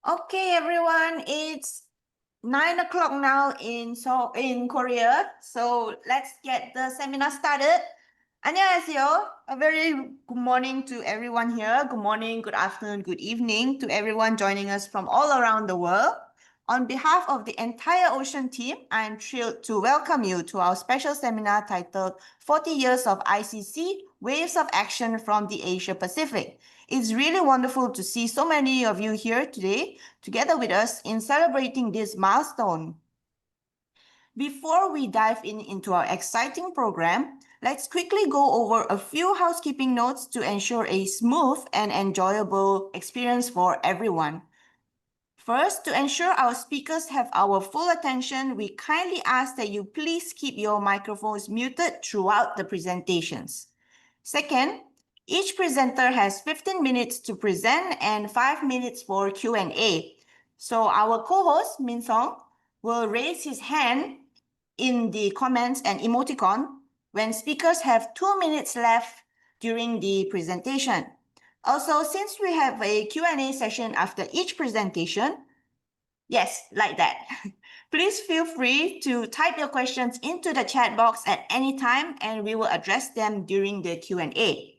Okay, everyone, it's 9 o'clock now in Korea. So let's get the seminar started. 안녕하세요. A very good morning to everyone here. Good morning, good afternoon, good evening to everyone joining us from all around the world. On behalf of the entire Ocean team, I am thrilled to welcome you to our special seminar titled 40 Years of ICC, Waves of Action from the Asia Pacific. It's really wonderful to see so many of you here today, together with us in celebrating this milestone. Before we dive into our exciting program, let's quickly go over a few housekeeping notes to ensure a smooth and enjoyable experience for everyone. First, to ensure our speakers have our full attention, we kindly ask that you please keep your microphones muted throughout the presentations. Second, each presenter has 15 minutes to present and 5 minutes for Q&A. So our co-host, Min Song, will raise his hand in the comments and emoticon when speakers have 2 minutes left during the presentation. Also, since we have a Q&A session after each presentation, yes, like that. Please feel free to type your questions into the chat box at any time and we will address them during the Q&A.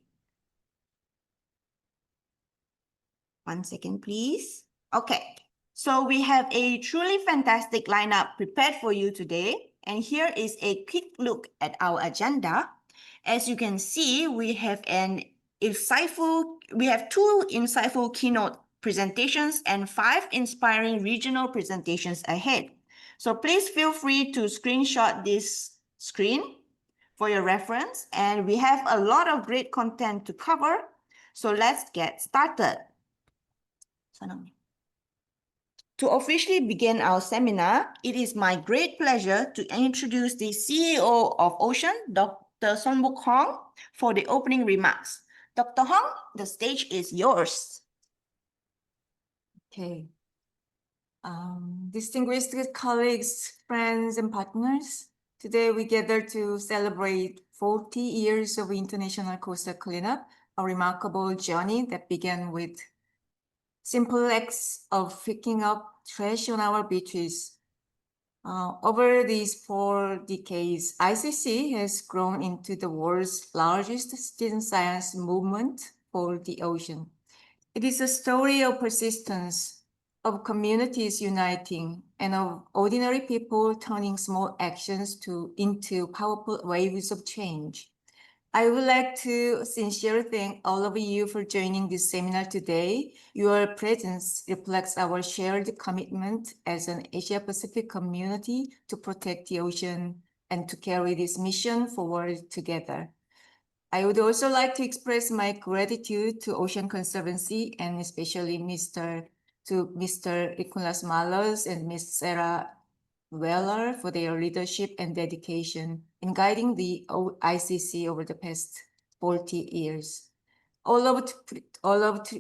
One second, please. Okay, so we have a truly fantastic lineup prepared for you today. And here is a quick look at our agenda. As you can see, we have two insightful keynote presentations and 5 inspiring regional presentations ahead. So please feel free to screenshot this screen for your reference. And we have a lot of great content to cover. So let's get started. To officially begin our seminar, it is my great pleasure to introduce the CEO of Ocean, Dr. Sonbuk Hong, for the opening remarks. Dr. Hong, the stage is yours. Okay. Distinguished colleagues, friends, and partners, today we gather to celebrate 40 years of international coastal cleanup, a remarkable journey that began with simple acts of picking up trash on our beaches. Over these 4 decades, ICC has grown into the world's largest citizen science movement for the ocean. It is a story of persistence, of communities uniting, and of ordinary people turning small actions into powerful waves of change. I would like to sincerely thank all of you for joining this seminar today. Your presence reflects our shared commitment as an Asia-Pacific community to protect the ocean and to carry this mission forward together. I would also like to express my gratitude to Ocean Conservancy and especially Mr. Nicholas Malos and Ms. Sarah Weller for their leadership and dedication in guiding the ICC over the past 40 years. All of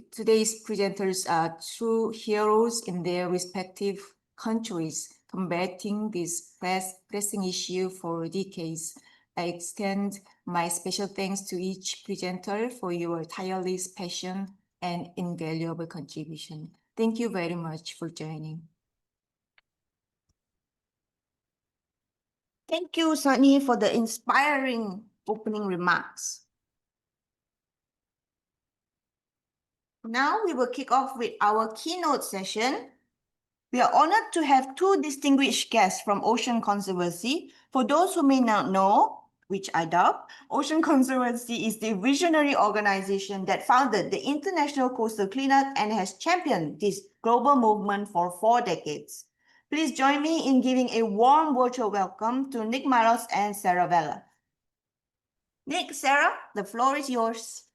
today's presenters are true heroes in their respective countries, combating this pressing issue for decades. I extend my special thanks to each presenter for your tireless passion and invaluable contribution. Thank you very much for joining. Thank you, Sunny, for the inspiring opening remarks. Now we will kick off with our keynote session. We are honored to have 2 distinguished guests from Ocean Conservancy. For those who may not know, which I doubt, Ocean Conservancy is the visionary organization that founded the International Coastal Cleanup and has championed this global movement for 4 decades. Please join me in giving a warm virtual welcome to Nick Maros and Sarah Vella. Nick, Sarah, the floor is yours.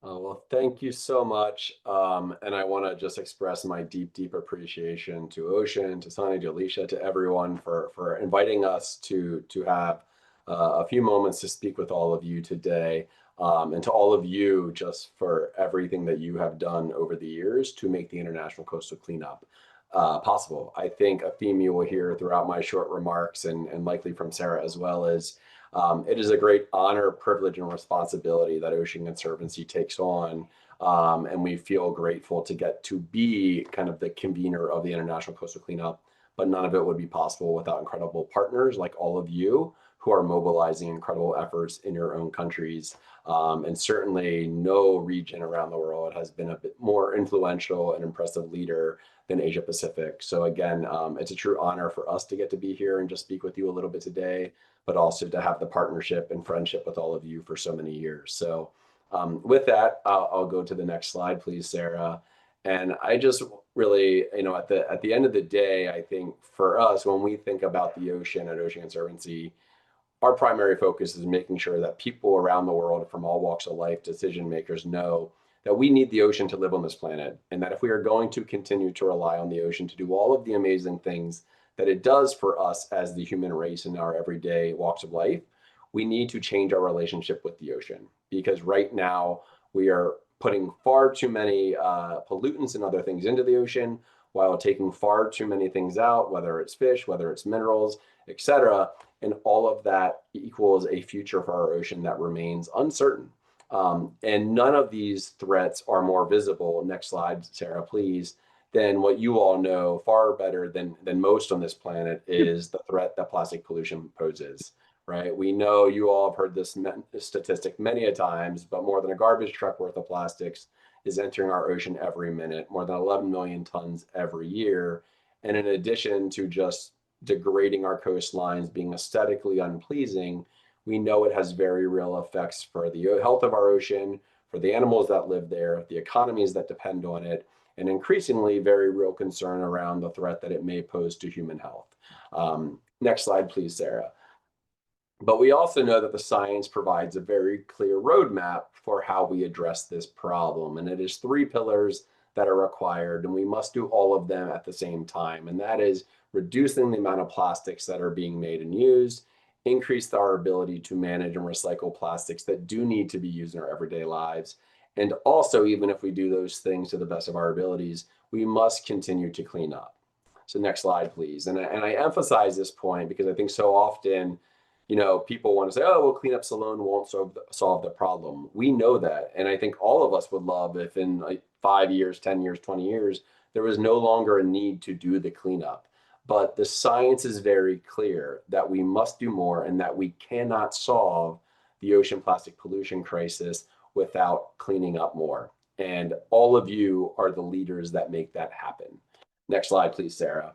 Well, thank you so much. And I want to just express my deep appreciation to Ocean, to Sunny, to Alicia, to everyone for inviting us to have a few moments to speak with all of you today, and to all of you just for everything that you have done over the years to make the International Coastal Cleanup possible. I think a theme you will hear throughout my short remarks and likely from Sarah as well is it is a great honor, privilege, and responsibility that Ocean Conservancy takes on. And we feel grateful to get to be kind of the convener of the International Coastal Cleanup, but none of it would be possible without incredible partners like all of you who are mobilizing incredible efforts in your own countries. And certainly no region around the world has been a bit more influential and impressive leader than Asia Pacific. So again, it's a true honor for us to get to be here and just speak with you a little bit today, but also to have the partnership and friendship with all of you for so many years. So with that, I'll go to the next slide, please, Sarah. And I just really, at the end of the day, I think for us, when we think about the ocean at Ocean Conservancy, our primary focus is making sure that people around the world from all walks of life, decision makers, know that we need the ocean to live on this planet, and that if we are going to continue to rely on the ocean to do all of the amazing things that it does for us as the human race in our everyday walks of life, we need to change our relationship with the ocean. Because right now we are putting far too many pollutants and other things into the ocean while taking far too many things out, whether it's fish, whether it's minerals, etc. And all of that equals a future for our ocean that remains uncertain. And none of these threats are more visible, next slide, Sarah, please, than what you all know far better than most on this planet is the threat that plastic pollution poses, right? We know you all have heard this statistic many a times, but more than a garbage truck worth of plastics is entering our ocean every minute, more than 11 million tons every year. And in addition to just degrading our coastlines, being aesthetically unpleasing, we know it has very real effects for the health of our ocean, for the animals that live there, the economies that depend on it, and increasingly very real concern around the threat that it may pose to human health. Next slide, please, Sarah. But we also know that the science provides a very clear roadmap for how we address this problem. And it is 3 pillars that are required, and we must do all of them at the same time. And that is reducing the amount of plastics that are being made and used, increase our ability to manage and recycle plastics that do need to be used in our everyday lives. And also, even if we do those things to the best of our abilities, we must continue to clean up. So next slide, please. And I emphasize this point because I think so often, people want to say, oh, well, cleanups alone won't solve the problem. We know that. And I think all of us would love if in like 5 years, 10 years, 20 years, there was no longer a need to do the cleanup. But the science is very clear that we must do more and that we cannot solve the ocean plastic pollution crisis without cleaning up more. And all of you are the leaders that make that happen. Next slide, please, Sarah.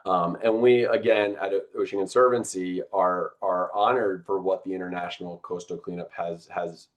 And we, again, at Ocean Conservancy are honored for what the International Coastal Cleanup has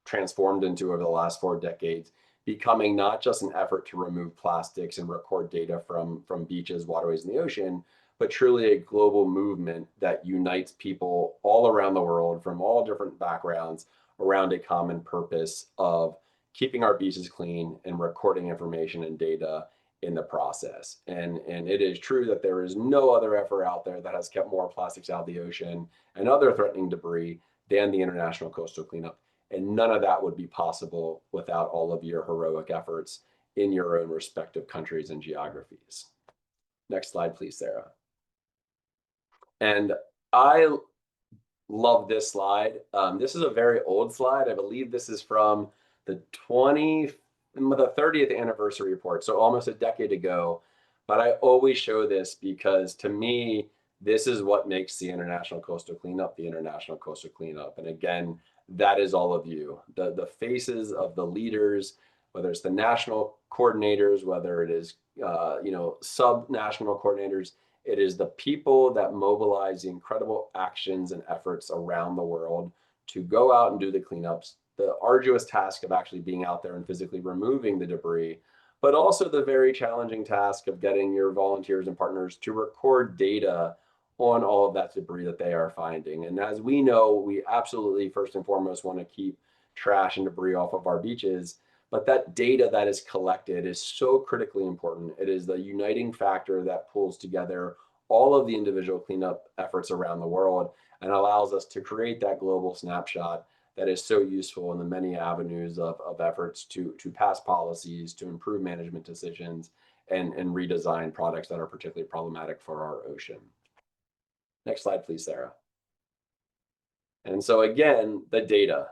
transformed into over the last 4 decades, becoming not just an effort to remove plastics and record data from beaches, waterways, and the ocean, but truly a global movement that unites people all around the world from all different backgrounds around a common purpose of keeping our beaches clean and recording information and data in the process. And it is true that there is no other effort out there that has kept more plastics out of the ocean and other threatening debris than the International Coastal Cleanup. And none of that would be possible without all of your heroic efforts in your own respective countries and geographies. Next slide, please, Sarah. And I love this slide. This is a very old slide. I believe this is from the 30th anniversary report, so almost a decade ago. But I always show this because to me, this is what makes the International Coastal Cleanup the International Coastal Cleanup. And again, that is all of you, the faces of the leaders, whether it's the national coordinators, whether it is sub-national coordinators. It is the people that mobilize the incredible actions and efforts around the world to go out and do the cleanups, the arduous task of actually being out there and physically removing the debris, but also the very challenging task of getting your volunteers and partners to record data on all of that debris that they are finding. And as we know, we absolutely first and foremost want to keep trash and debris off of our beaches, but that data that is collected is so critically important. It is the uniting factor that pulls together all of the individual cleanup efforts around the world and allows us to create that global snapshot that is so useful in the many avenues of efforts to pass policies, to improve management decisions, and redesign products that are particularly problematic for our ocean. Next slide, please, Sarah. And so again, the data.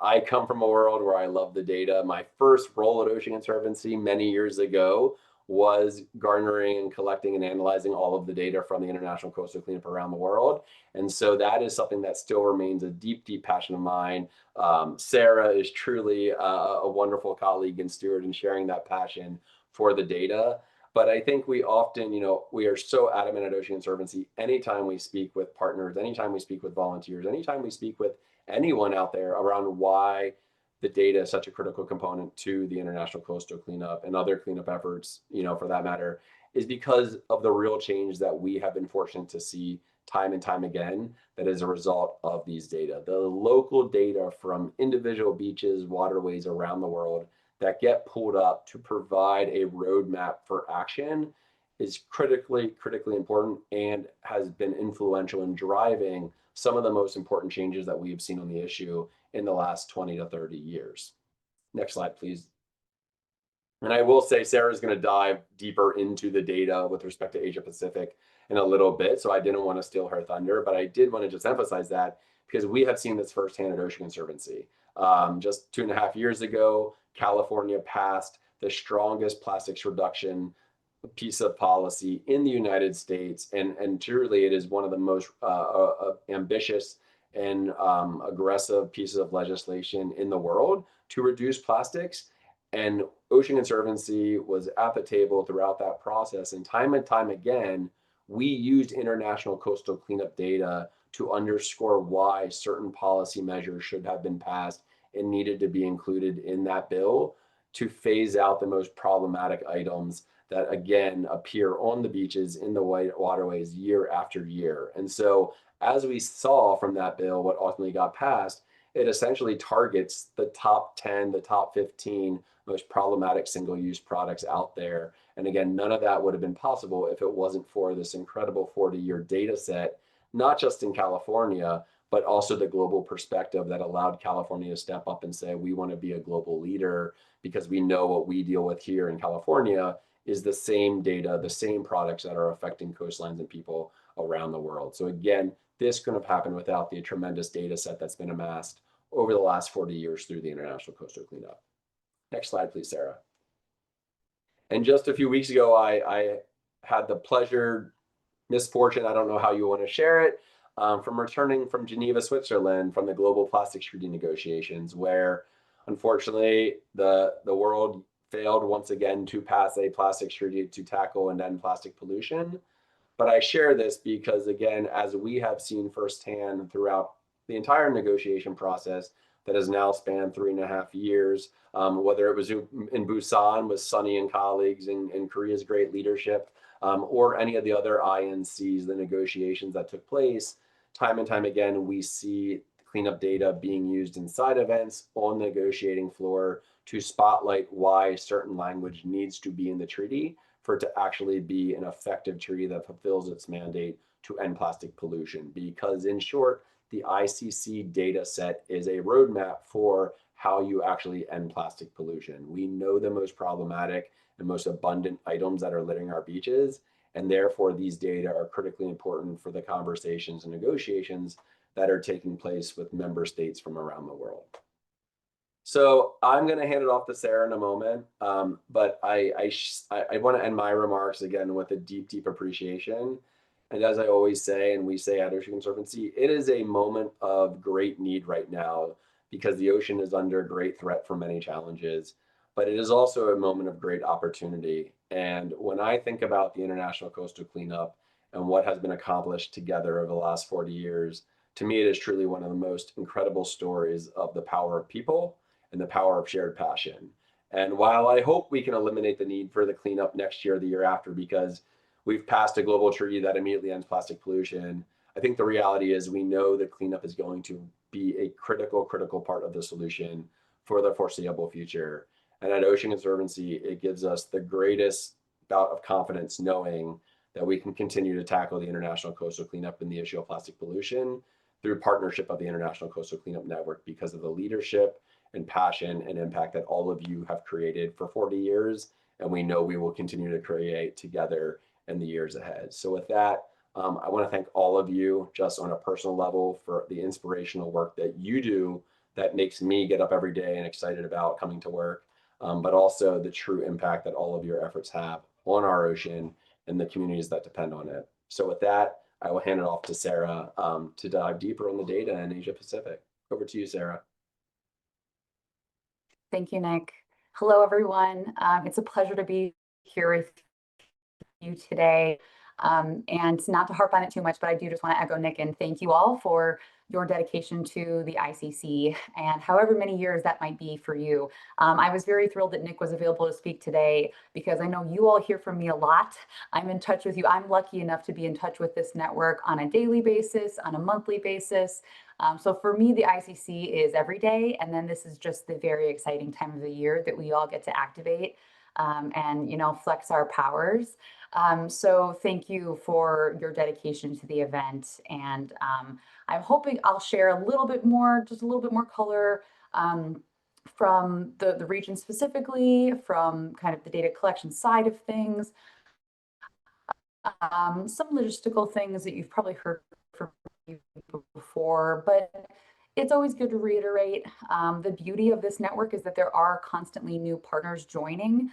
I come from a world where I love the data. My first role at Ocean Conservancy many years ago was garnering and collecting and analyzing all of the data from the international coastal cleanup around the world. And so that is something that still remains a deep, deep passion of mine. Sarah is truly a wonderful colleague and steward in sharing that passion for the data. But I think we often, we are so adamant at Ocean Conservancy, anytime we speak with partners, anytime we speak with volunteers, anytime we speak with anyone out there around why the data is such a critical component to the international coastal cleanup and other cleanup efforts, for that matter, is because of the real change that we have been fortunate to see time and time again that is a result of these data. The local data from individual beaches, waterways around the world that get pulled up to provide a roadmap for action is critically important and has been influential in driving some of the most important changes that we have seen on the issue in the last 20 to 30 years. Next slide, please. And I will say Sarah's going to dive deeper into the data with respect to Asia Pacific in a little bit, so I didn't want to steal her thunder, but I did want to just emphasize that because we have seen this firsthand at Ocean Conservancy. Just 2.5 years ago, California passed the strongest plastics reduction piece of policy in the United States, and truly it is one of the most ambitious and aggressive pieces of legislation in the world to reduce plastics. And Ocean Conservancy was at the table throughout that process, and time again, we used international coastal cleanup data to underscore why certain policy measures should have been passed and needed to be included in that bill to phase out the most problematic items that again appear on the beaches in the white waterways year after year. And so as we saw from that bill, what ultimately got passed, it essentially targets the top 10, the top 15 most problematic single-use products out there. And again, none of that would have been possible if it wasn't for this incredible 40-year data set, not just in California, but also the global perspective that allowed California to step up and say, we want to be a global leader because we know what we deal with here in California is the same data, the same products that are affecting coastlines and people around the world. So again, this couldn't have happened without the tremendous data set that's been amassed over the last 40 years through the International Coastal Cleanup. Next slide, please, Sarah. And just a few weeks ago, I had the misfortune, I don't know how you want to share it, from returning from Geneva, Switzerland, from the global plastics treaty negotiations, where unfortunately the world failed once again to pass a plastics treaty to tackle and end plastic pollution. But I share this because, again, as we have seen firsthand throughout the entire negotiation process that has now spanned 3.5 years, whether it was in Busan with Sunny and colleagues and Korea's great leadership, or any of the other INCs, the negotiations that took place, time and time again, we see cleanup data being used inside events on the negotiating floor to spotlight why certain language needs to be in the treaty for it to actually be an effective treaty that fulfills its mandate to end plastic pollution. Because in short, the ICC data set is a roadmap for how you actually end plastic pollution. We know the most problematic and most abundant items that are littering our beaches, and therefore these data are critically important for the conversations and negotiations that are taking place with member states from around the world. So I'm going to hand it off to Sarah in a moment, but I want to end my remarks again with a deep, deep appreciation. And as I always say, and we say at Ocean Conservancy, it is a moment of great need right now because the ocean is under great threat from many challenges, but it is also a moment of great opportunity. And when I think about the International Coastal Cleanup and what has been accomplished together over the last 40 years, to me, it is truly one of the most incredible stories of the power of people and the power of shared passion. And while I hope we can eliminate the need for the cleanup next year or the year after, because we've passed a global treaty that immediately ends plastic pollution, I think the reality is we know that cleanup is going to be a critical part of the solution for the foreseeable future. And at Ocean Conservancy, it gives us the greatest bout of confidence knowing that we can continue to tackle the international coastal cleanup and the issue of plastic pollution through partnership of the International Coastal Cleanup Network because of the leadership and passion and impact that all of you have created for 40 years and we know we will continue to create together in the years ahead. So with that, I want to thank all of you just on a personal level for the inspirational work that you do that makes me get up every day and excited about coming to work, but also the true impact that all of your efforts have on our ocean and the communities that depend on it. So with that, I will hand it off to Sarah to dive deeper on the data in Asia Pacific. Over to you, Sarah. Thank you, Nick. Hello, everyone. It's a pleasure to be here with you today. And not to harp on it too much, but I do just want to echo Nick and thank you all for your dedication to the ICC and however many years that might be for you. I was very thrilled that Nick was available to speak today because I know you all hear from me a lot. I'm in touch with you. I'm lucky enough to be in touch with this network on a daily basis, on a monthly basis. So for me, the ICC is every day. And then this is just the very exciting time of the year that we all get to activate and, you know, flex our powers. So thank you for your dedication to the event. And I'm hoping I'll share a little bit more, just a little bit more color from the region specifically, from kind of the data collection side of things, some logistical things that you've probably heard from me before, but it's always good to reiterate the beauty of this network is that there are constantly new partners joining.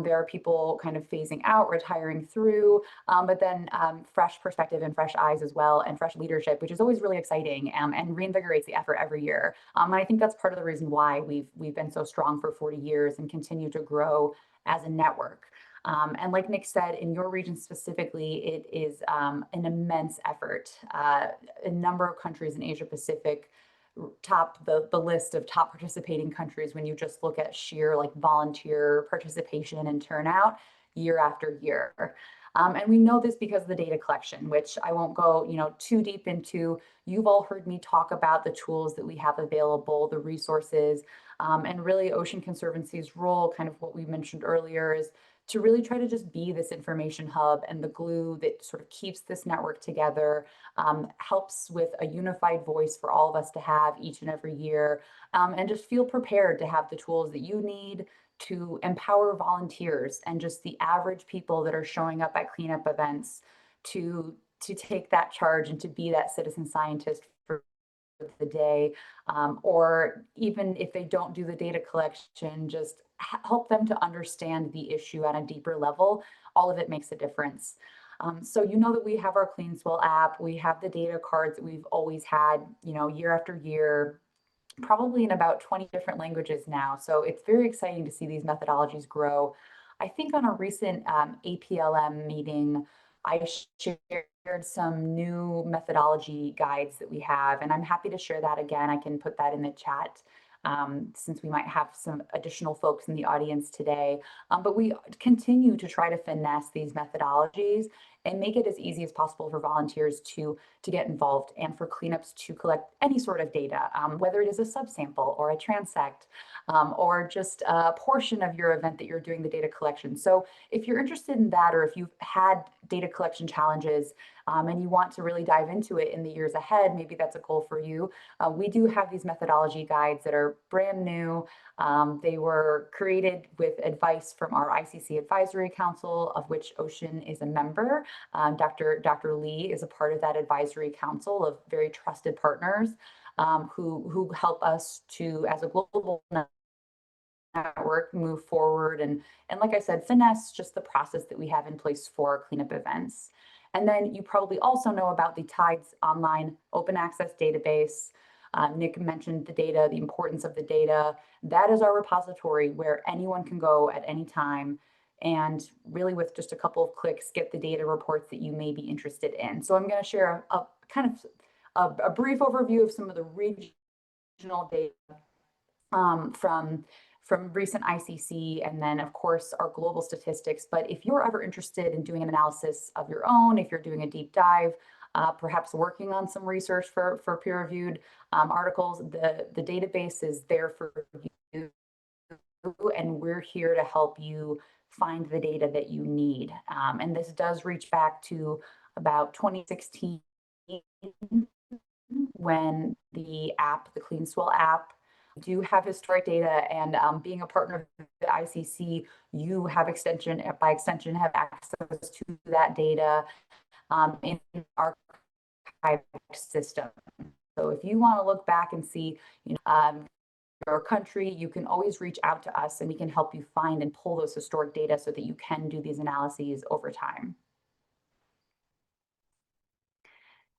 There are people kind of phasing out, retiring through, but then fresh perspective and fresh eyes as well, and fresh leadership, which is always really exciting and reinvigorates the effort every year. And I think that's part of the reason why we've been so strong for 40 years and continue to grow as a network. And like Nick said, in your region specifically, it is an immense effort. A number of countries in Asia Pacific top the list of top participating countries when you just look at sheer like volunteer participation and turnout year after year. And we know this because of the data collection, which I won't go, you know, too deep into. You've all heard me talk about the tools that we have available, the resources, and really Ocean Conservancy's role, kind of what we mentioned earlier, is to really try to just be this information hub and the glue that sort of keeps this network together, helps with a unified voice for all of us to have each and every year, and just feel prepared to have the tools that you need to empower volunteers and just the average people that are showing up at cleanup events to take that charge and to be that citizen scientist for the day, or even if they don't do the data collection, just help them to understand the issue at a deeper level. All of it makes a difference. So you know that we have our CleanSwell app, we have the data cards that we've always had, you know, year after year, probably in about 20 different languages now. So it's very exciting to see these methodologies grow. I think on a recent APLM meeting, I shared some new methodology guides that we have, and I'm happy to share that again. I can put that in the chat since we might have some additional folks in the audience today. But we continue to try to finesse these methodologies and make it as easy as possible for volunteers to get involved and for cleanups to collect any sort of data, whether it is a subsample or a transect or just a portion of your event that you're doing the data collection. So if you're interested in that, or if you've had data collection challenges and you want to really dive into it in the years ahead, maybe that's a goal for you. We do have these methodology guides that are brand new. They were created with advice from our ICC Advisory Council, of which Ocean is a member. Dr. Lee is a part of that advisory council of very trusted partners who help us to, as a global network, move forward and like I said, finesse just the process that we have in place for cleanup events. And then you probably also know about the TIDES online open access database. Nick mentioned the data, the importance of the data. That is our repository where anyone can go at any time and really with just a couple of clicks get the data reports that you may be interested in. So I'm going to share a kind of a brief overview of some of the regional data from recent ICC, and then of course our global statistics. But if you're ever interested in doing an analysis of your own, if you're doing a deep dive, perhaps working on some research for peer-reviewed articles, the database is there for you, and we're here to help you find the data that you need. And this does reach back to about 2016 when the app, the CleanSwell app, do have historic data, and being a partner of the ICC, you have by extension have access to that data in our archive system. So if you want to look back and see, your country, you can always reach out to us and we can help you find and pull those historic data so that you can do these analyses over time.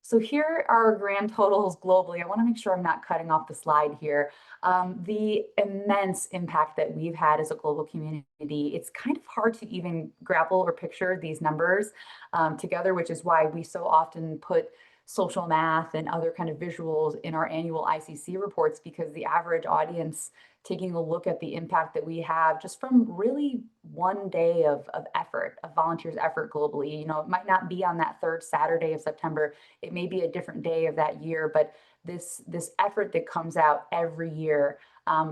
So here are our grand totals globally. I want to make sure I'm not cutting off the slide here. The immense impact that we've had as a global community, it's kind of hard to even grapple or picture these numbers together, which is why we so often put social math and other kind of visuals in our annual ICC reports, because the average audience taking a look at the impact that we have just from really one day of effort, of volunteers' effort globally. It might not be on that third Saturday of September. It may be a different day of that year, but this effort that comes out every year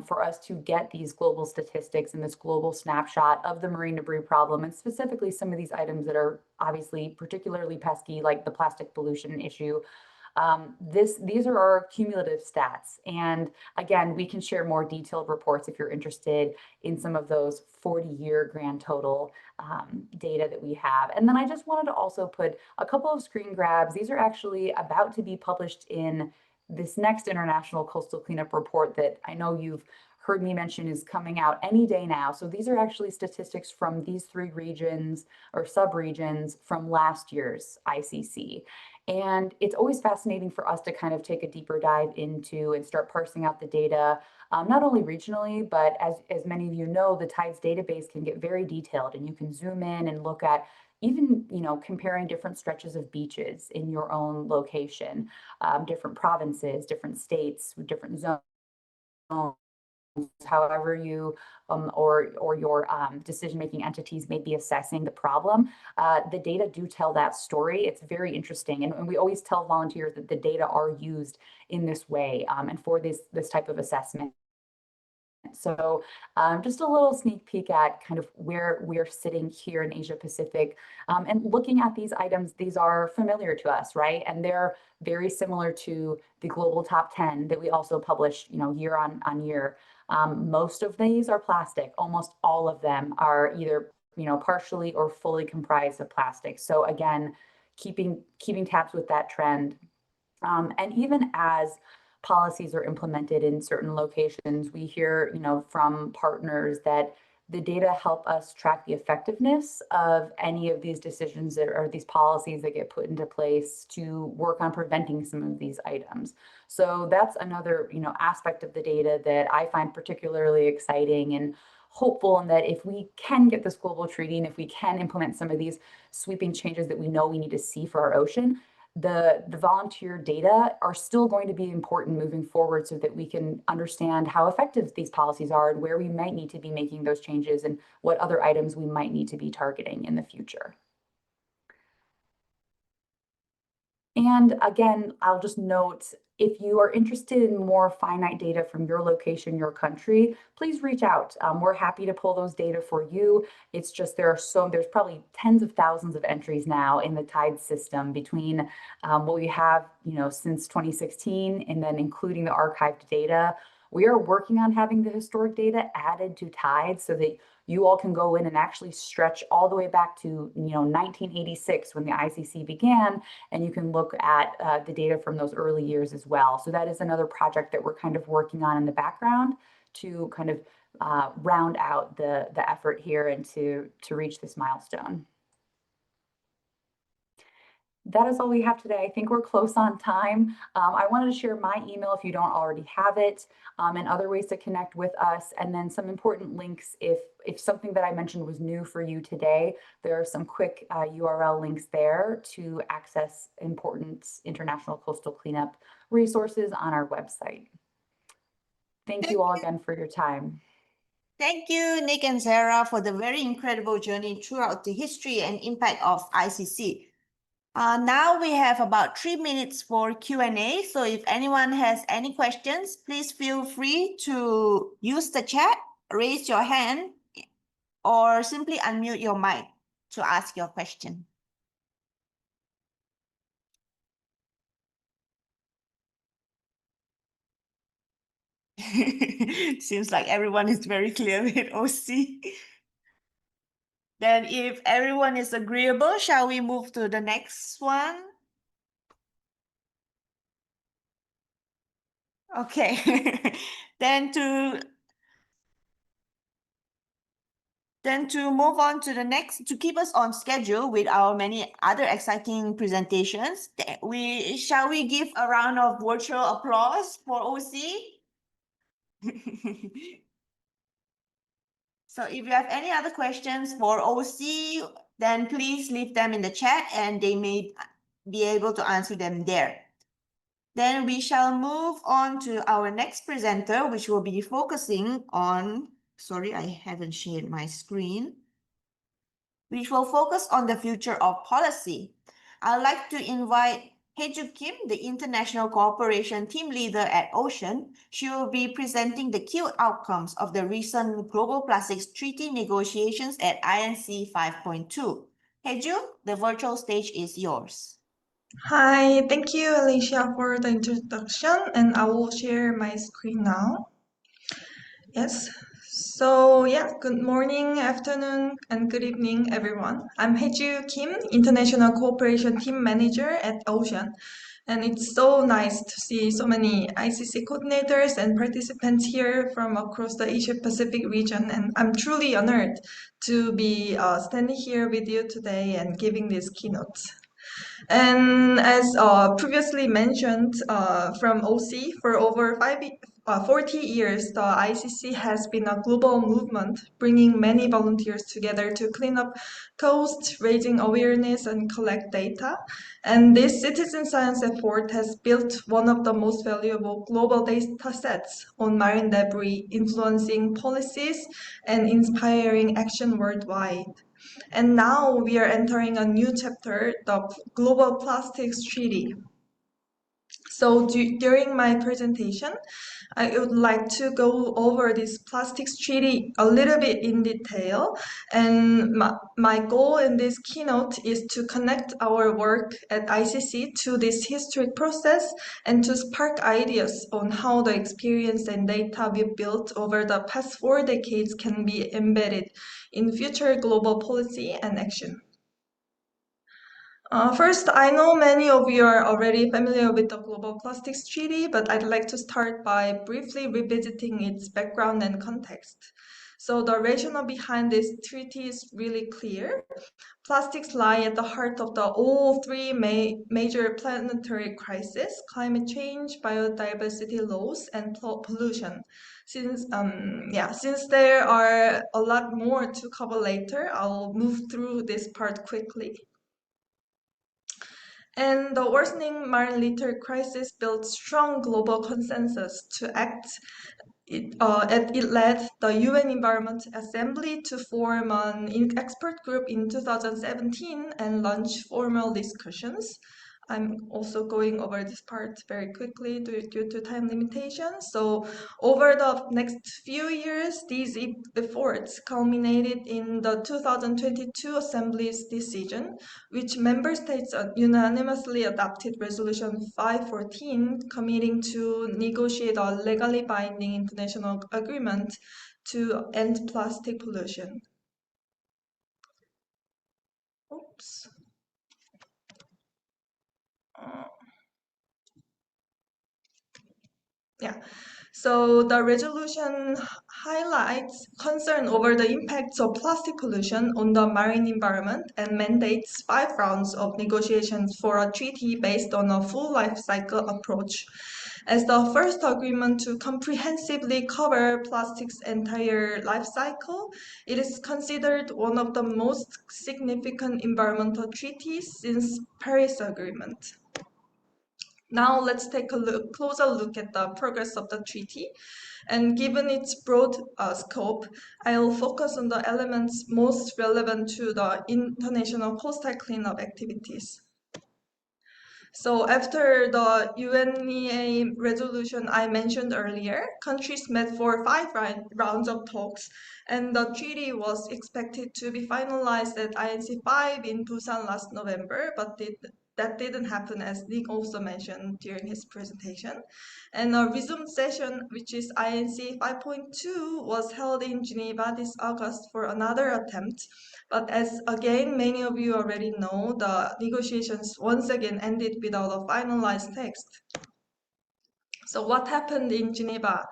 for us to get these global statistics and this global snapshot of the marine debris problem, and specifically some of these items that are obviously particularly pesky, like the plastic pollution issue. These are our cumulative stats. And again, we can share more detailed reports if you're interested in some of those 40-year grand total data that we have. And then I just wanted to also put a couple of screen grabs. These are actually about to be published in this next International Coastal Cleanup report that I know you've heard me mention is coming out any day now. So these are actually statistics from these 3 regions or sub-regions from last year's ICC. And it's always fascinating for us to kind of take a deeper dive into and start parsing out the data, not only regionally, but as many of you know, the TIDES database can get very detailed, and you can zoom in and look at even, comparing different stretches of beaches in your own location, different provinces, different states, different zones, however you or your decision-making entities may be assessing the problem. The data do tell that story. It's very interesting. And we always tell volunteers that the data are used in this way and for this type of assessment. So just a little sneak peek at kind of where we're sitting here in Asia Pacific, and looking at these items. These are familiar to us, right? And they're very similar to the global top 10 that we also publish, year on year. Most of these are plastic. Almost all of them are either, partially or fully comprised of plastic. So again, keeping tabs with that trend. And even as policies are implemented in certain locations, we hear, from partners that the data help us track the effectiveness of any of these decisions that are these policies that get put into place to work on preventing some of these items. So that's another, aspect of the data that I find particularly exciting and hopeful, in that if we can get this global treaty and if we can implement some of these sweeping changes that we know we need to see for our ocean, the volunteer data are still going to be important moving forward, so that we can understand how effective these policies are and where we might need to be making those changes and what other items we might need to be targeting in the future. And again, I'll just note, if you are interested in more finite data from your location, your country, please reach out. We're happy to pull those data for you. It's just there's probably tens of thousands of entries now in the TIDES system between what we have, since 2016, and then including the archived data. We are working on having the historic data added to TIDES so that you all can go in and actually stretch all the way back to 1986 when the ICC began, and you can look at the data from those early years as well. So that is another project that we're kind of working on in the background to kind of round out the effort here and to reach this milestone. That is all we have today. I think we're close on time. I wanted to share my email if you don't already have it, and other ways to connect with us, and then some important links if something that I mentioned was new for you today. There are some quick URL links there to access important international coastal cleanup resources on our website. Thank you all again for your time. Thank you, Nick and Sarah, for the very incredible journey throughout the history and impact of ICC. Now we have about 3 minutes for Q&A. So if anyone has any questions, please feel free to use the chat, raise your hand, or simply unmute your mic to ask your question. Seems like everyone is very clear with OC. Then if everyone is agreeable, shall we move to the next one? Okay. Then to move on to the next, to keep us on schedule with our many other exciting presentations, shall we give a round of virtual applause for OC? So if you have any other questions for OC, then please leave them in the chat and they may be able to answer them there. Then we shall move on to our next presenter, which will be focusing on, sorry, I haven't shared my screen, which will focus on the future of policy. I'd like to invite Haeju Kim, the International Cooperation Team Leader at Ocean. She will be presenting the key outcomes of the recent Global Plastics Treaty negotiations at INC 5.2. Haeju, the virtual stage is yours. Hi, thank you, Alicia, for the introduction, and I will share my screen now. Yes, so yeah, good morning, afternoon, and good evening, everyone. I'm Haeju Kim, International Cooperation Team Manager at Ocean, and it's so nice to see so many ICC coordinators and participants here from across the Asia-Pacific region, and I'm truly honored to be standing here with you today and giving these keynotes. And as previously mentioned from OC, for over 40 years, the ICC has been a global movement, bringing many volunteers together to clean up coasts, raising awareness, and collect data. And this citizen science effort has built one of the most valuable global data sets on marine debris, influencing policies and inspiring action worldwide. And now we are entering a new chapter, the Global Plastics Treaty. So during my presentation, I would like to go over this plastics treaty a little bit in detail. And my goal in this keynote is to connect our work at ICC to this historic process and to spark ideas on how the experience and data we built over the past 4 decades can be embedded in future global policy and action. First, I know many of you are already familiar with the Global Plastics Treaty, but I'd like to start by briefly revisiting its background and context. So the rationale behind this treaty is really clear. Plastics lie at the heart of all three major planetary crises: climate change, biodiversity loss, and pollution. Since there are a lot more to cover later, I'll move through this part quickly. And the worsening marine litter crisis built strong global consensus to act. It led the UN Environment Assembly to form an expert group in 2017 and launch formal discussions. I'm also going over this part very quickly due to time limitations. So over the next few years, these efforts culminated in the 2022 Assembly's decision, which member states unanimously adopted Resolution 514, committing to negotiate a legally binding international agreement to end plastic pollution. Oops. Yeah, so the resolution highlights concern over the impacts of plastic pollution on the marine environment and mandates 5 rounds of negotiations for a treaty based on a full life cycle approach. As the first agreement to comprehensively cover plastic's entire life cycle, it is considered one of the most significant environmental treaties since Paris Agreement. Now let's take a closer look at the progress of the treaty. And given its broad scope, I'll focus on the elements most relevant to the international coastal cleanup activities. So after the UNEA resolution I mentioned earlier, countries met for 5 rounds of talks, and the treaty was expected to be finalized at INC 5 in Busan last November, but that didn't happen, as Nick also mentioned during his presentation. And a resumed session, which is INC 5.2, was held in Geneva this August for another attempt. But as again, many of you already know, the negotiations once again ended without a finalized text. So what happened in Geneva?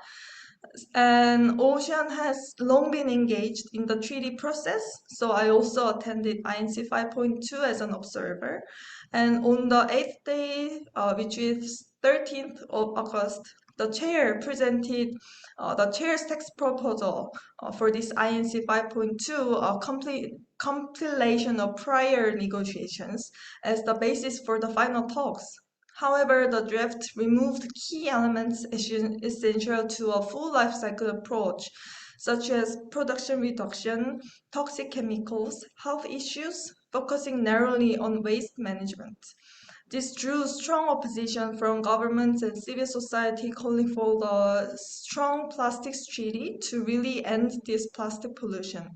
And OCEAN has long been engaged in the treaty process, so I also attended INC 5.2 as an observer. And on the 8th day, which is 13th of August, the chair presented the chair's text proposal for this INC 5.2, a compilation of prior negotiations as the basis for the final talks. However, the draft removed key elements essential to a full life cycle approach, such as production reduction, toxic chemicals, health issues, focusing narrowly on waste management. This drew strong opposition from governments and civil society, calling for the strong plastics treaty to really end this plastic pollution.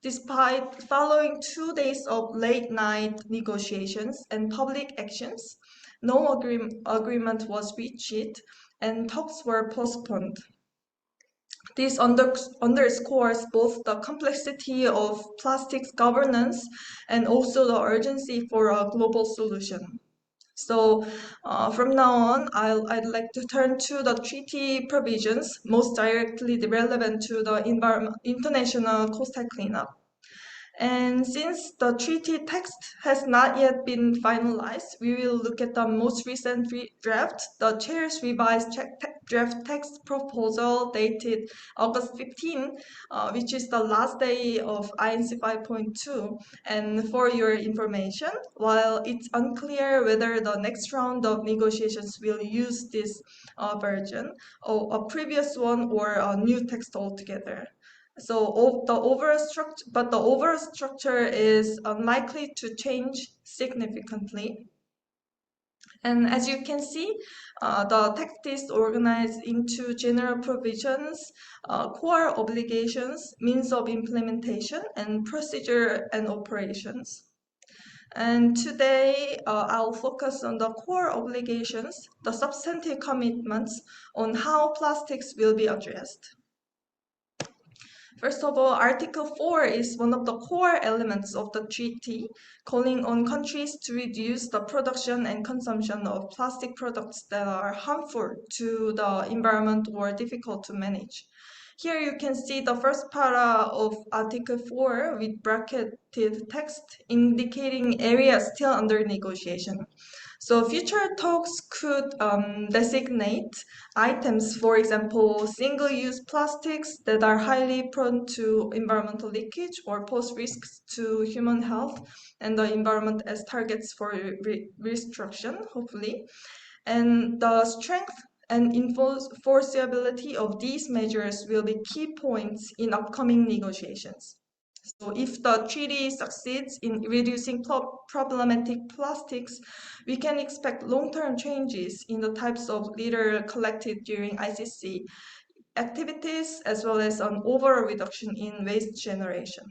Despite following 2 days of late-night negotiations and public actions, no agreement was reached and talks were postponed. This underscores both the complexity of plastics governance and also the urgency for a global solution. So from now on, I'd like to turn to the treaty provisions most directly relevant to the international coastal cleanup. And since the treaty text has not yet been finalized, we will look at the most recent draft, the chair's revised draft text proposal dated August 15, which is the last day of INC 5.2. And for your information, while it's unclear whether the next round of negotiations will use this version or a previous one or a new text altogether. So the overall structure is unlikely to change significantly. And as you can see, the text is organized into general provisions, core obligations, means of implementation, and procedure and operations. And today, I'll focus on the core obligations, the substantive commitments on how plastics will be addressed. First of all, Article 4 is one of the core elements of the treaty, calling on countries to reduce the production and consumption of plastic products that are harmful to the environment or difficult to manage. Here you can see the first para of Article 4 with bracketed text indicating areas still under negotiation. So future talks could designate items, for example, single-use plastics that are highly prone to environmental leakage or pose risks to human health and the environment as targets for restriction, hopefully. And the strength and enforceability of these measures will be key points in upcoming negotiations. So if the treaty succeeds in reducing problematic plastics, we can expect long-term changes in the types of litter collected during ICC activities, as well as an overall reduction in waste generation.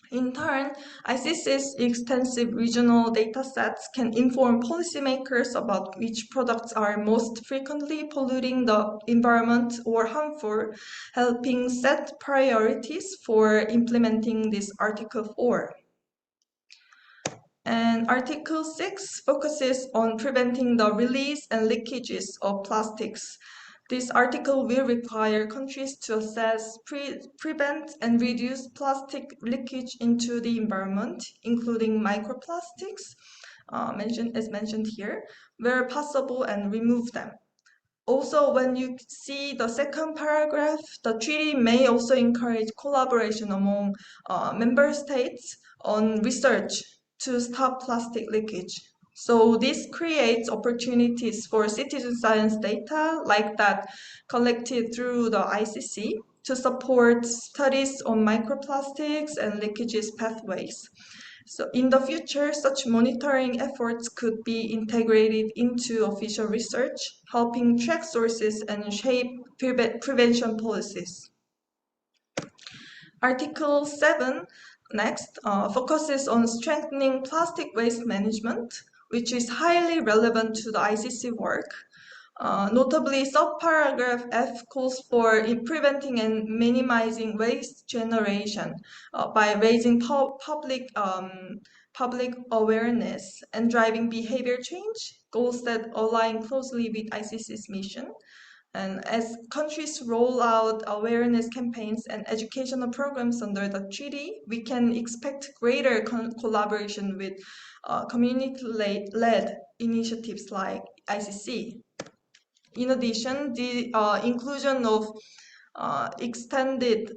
In turn, ICC's extensive regional data sets can inform policymakers about which products are most frequently polluting the environment or harmful, helping set priorities for implementing this Article 4. And Article 6 focuses on preventing the release and leakages of plastics. This article will require countries to assess, prevent, and reduce plastic leakage into the environment, including microplastics, as mentioned here, where possible, and remove them. Also, when you see the second paragraph, the treaty may also encourage collaboration among member states on research to stop plastic leakage. So this creates opportunities for citizen science data like that collected through the ICC to support studies on microplastics and leakages pathways. So in the future, such monitoring efforts could be integrated into official research, helping track sources and shape prevention policies. Article 7 next focuses on strengthening plastic waste management, which is highly relevant to the ICC work. Notably, subparagraph F calls for preventing and minimizing waste generation by raising public awareness and driving behavior change, goals that align closely with ICC's mission. And as countries roll out awareness campaigns and educational programs under the treaty, we can expect greater collaboration with community-led initiatives like ICC. In addition, the inclusion of extended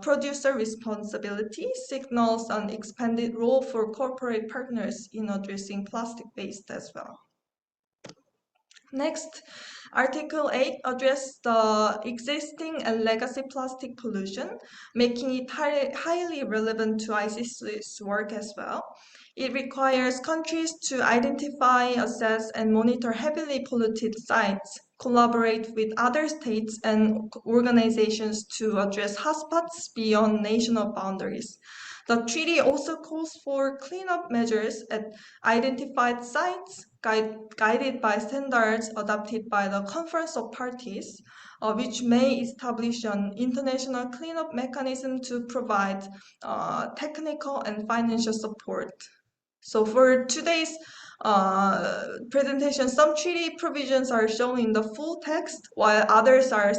producer responsibility signals an expanded role for corporate partners in addressing plastic waste as well. Next, Article 8 addresses the existing and legacy plastic pollution, making it highly relevant to ICC's work as well. It requires countries to identify, assess, and monitor heavily polluted sites, collaborate with other states and organizations to address hotspots beyond national boundaries. The treaty also calls for cleanup measures at identified sites, guided by standards adopted by the Conference of Parties, which may establish an international cleanup mechanism to provide technical and financial support. So for today's presentation, some treaty provisions are shown in the full text, while others are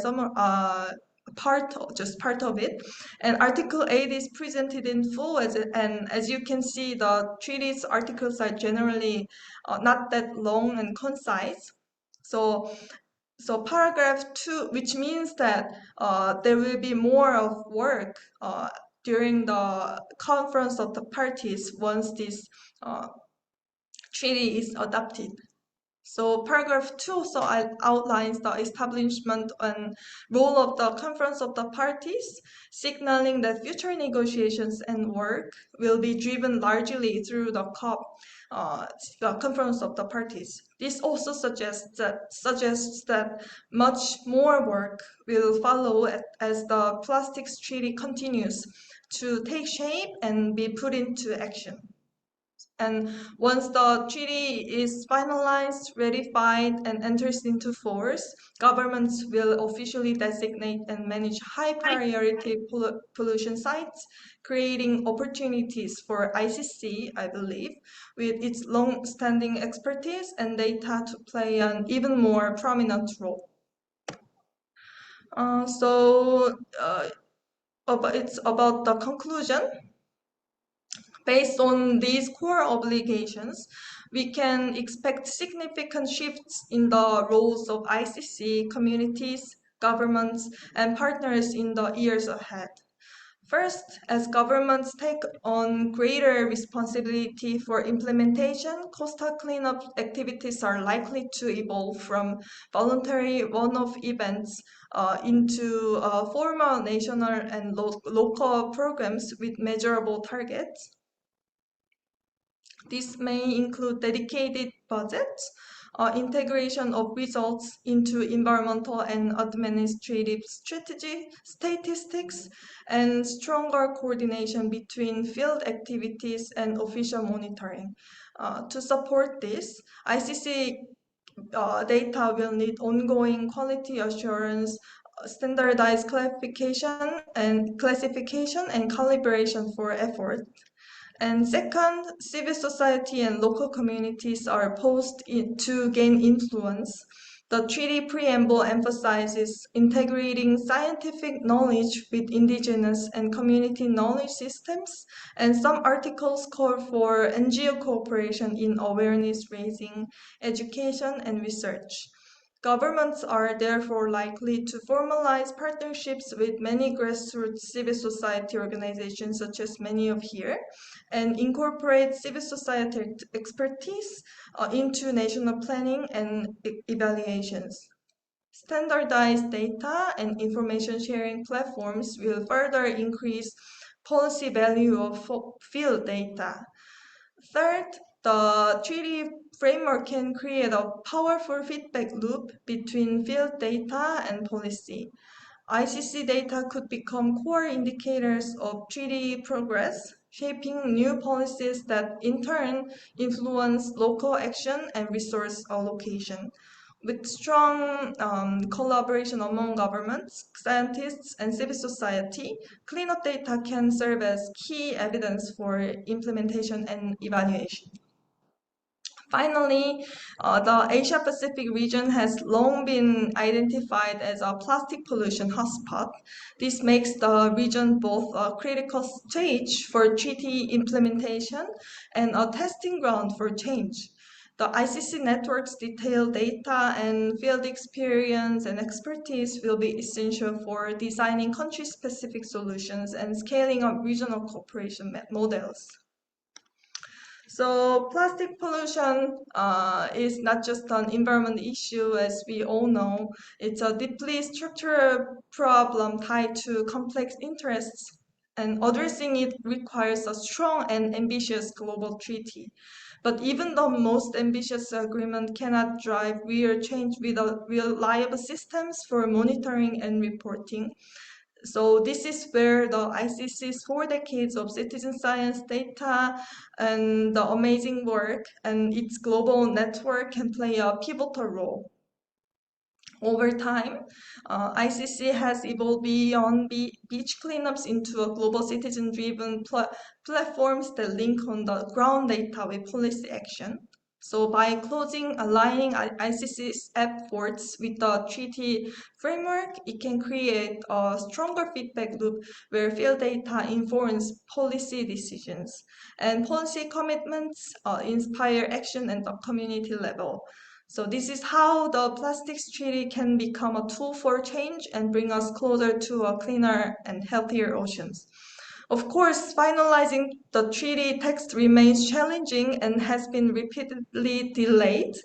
just part of it. And Article 8 is presented in full, and as you can see, the treaty's articles are generally not that long and concise. So paragraph 2, which means that there will be more of work during the conference of the parties once this treaty is adopted. So paragraph 2 also outlines the establishment and role of the Conference of the Parties, signaling that future negotiations and work will be driven largely through the the Conference of the Parties. This also suggests that much more work will follow as the Plastics Treaty continues to take shape and be put into action. And once the treaty is finalized, ratified, and enters into force, governments will officially designate and manage high-priority pollution sites, creating opportunities for ICC, I believe, with its long-standing expertise and data to play an even more prominent role. It's about the conclusion. Based on these core obligations, we can expect significant shifts in the roles of ICC, communities, governments, and partners in the years ahead. First, as governments take on greater responsibility for implementation, coastal cleanup activities are likely to evolve from voluntary one-off events into formal national and local programs with measurable targets. This may include dedicated budgets, integration of results into environmental and administrative strategy, statistics, and stronger coordination between field activities and official monitoring. To support this, ICC data will need ongoing quality assurance, standardized classification and calibration for effort. And second, civil society and local communities are poised to gain influence. The treaty preamble emphasizes integrating scientific knowledge with indigenous and community knowledge systems, and some articles call for NGO cooperation in awareness raising, education, and research. Governments are therefore likely to formalize partnerships with many grassroots civil society organizations, such as many of here, and incorporate civil society expertise into national planning and evaluations. Standardized data and information sharing platforms will further increase policy value of field data. Third, the treaty framework can create a powerful feedback loop between field data and policy. ICC data could become core indicators of treaty progress, shaping new policies that in turn influence local action and resource allocation. With strong collaboration among governments, scientists, and civil society, cleanup data can serve as key evidence for implementation and evaluation. Finally, the Asia-Pacific region has long been identified as a plastic pollution hotspot. This makes the region both a critical stage for treaty implementation and a testing ground for change. The ICC network's detailed data and field experience and expertise will be essential for designing country-specific solutions and scaling up regional cooperation models. So plastic pollution is not just an environment issue, as we all know. It's a deeply structural problem tied to complex interests, and addressing it requires a strong and ambitious global treaty. But even the most ambitious agreement cannot drive real change without reliable systems for monitoring and reporting. So this is where the ICC's 4 decades of citizen science data and the amazing work and its global network can play a pivotal role. Over time, ICC has evolved beyond beach cleanups into a global citizen-driven platforms that link on the ground data with policy action. So by closing aligning ICC's efforts with the treaty framework, it can create a stronger feedback loop where field data informs policy decisions and policy commitments inspire action at the community level. So this is how the plastics treaty can become a tool for change and bring us closer to a cleaner and healthier oceans. Of course, finalizing the treaty text remains challenging and has been repeatedly delayed,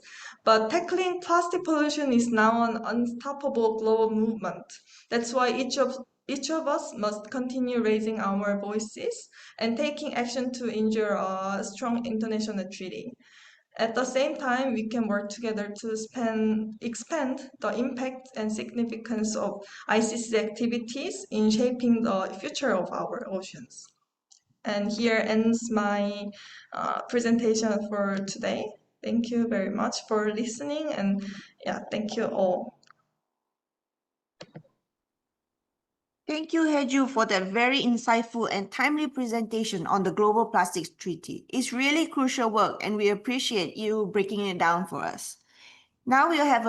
but tackling plastic pollution is now an unstoppable global movement. That's why each of us must continue raising our voices and taking action to ensure a strong international treaty. At the same time, we can work together to expand the impact and significance of ICC activities in shaping the future of our oceans. And here ends my presentation for today. Thank you very much for listening, and yeah, thank you all. Thank you, Haeju, for that very insightful and timely presentation on the Global Plastics Treaty. It's really crucial work, and we appreciate you breaking it down for us. Now we'll have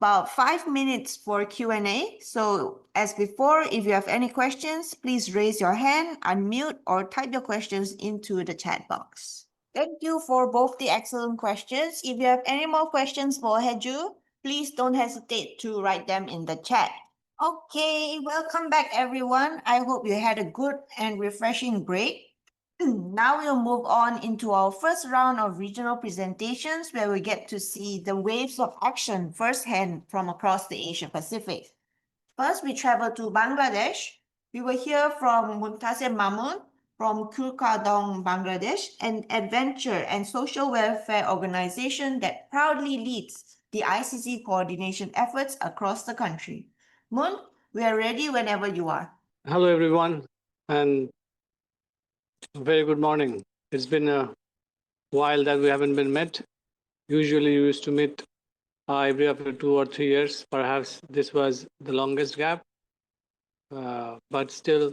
about 5 minutes for Q&A. So as before, if you have any questions, please raise your hand, unmute, or type your questions into the chat box. Thank you for both the excellent questions. If you have any more questions for Haeju, please don't hesitate to write them in the chat. Okay, welcome back everyone. I hope you had a good and refreshing break. Now we'll move on into our first round of regional presentations where we get to see the waves of action firsthand from across the Asia Pacific. First, we travel to Bangladesh. We will hear from Muntasir Mamun from Kewkradong Bangladesh, an adventure and social welfare organization that proudly leads the ICC coordination efforts across the country. Mun, we are ready whenever you are. Hello, everyone, and very good morning. It's been a while that we haven't been met. Usually we used to meet every after 2 or 3 years. Perhaps this was the longest gap, but still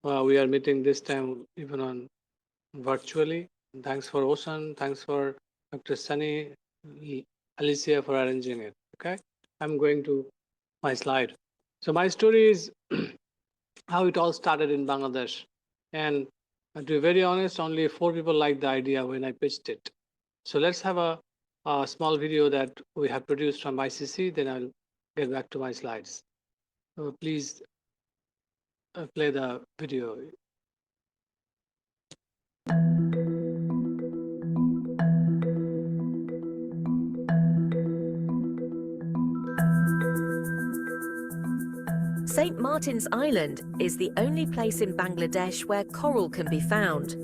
we are meeting this time even on virtually. Thanks for OSEAN, thanks for Dr. Sunny, Alicia for arranging it. Okay, I'm going to my slide. So my story is how it all started in Bangladesh. And to be very honest, only 4 people liked the idea when I pitched it. So let's have a small video that we have produced from ICC, then I'll get back to my slides. So please play the video. St. Martin's Island is the only place in Bangladesh where coral can be found.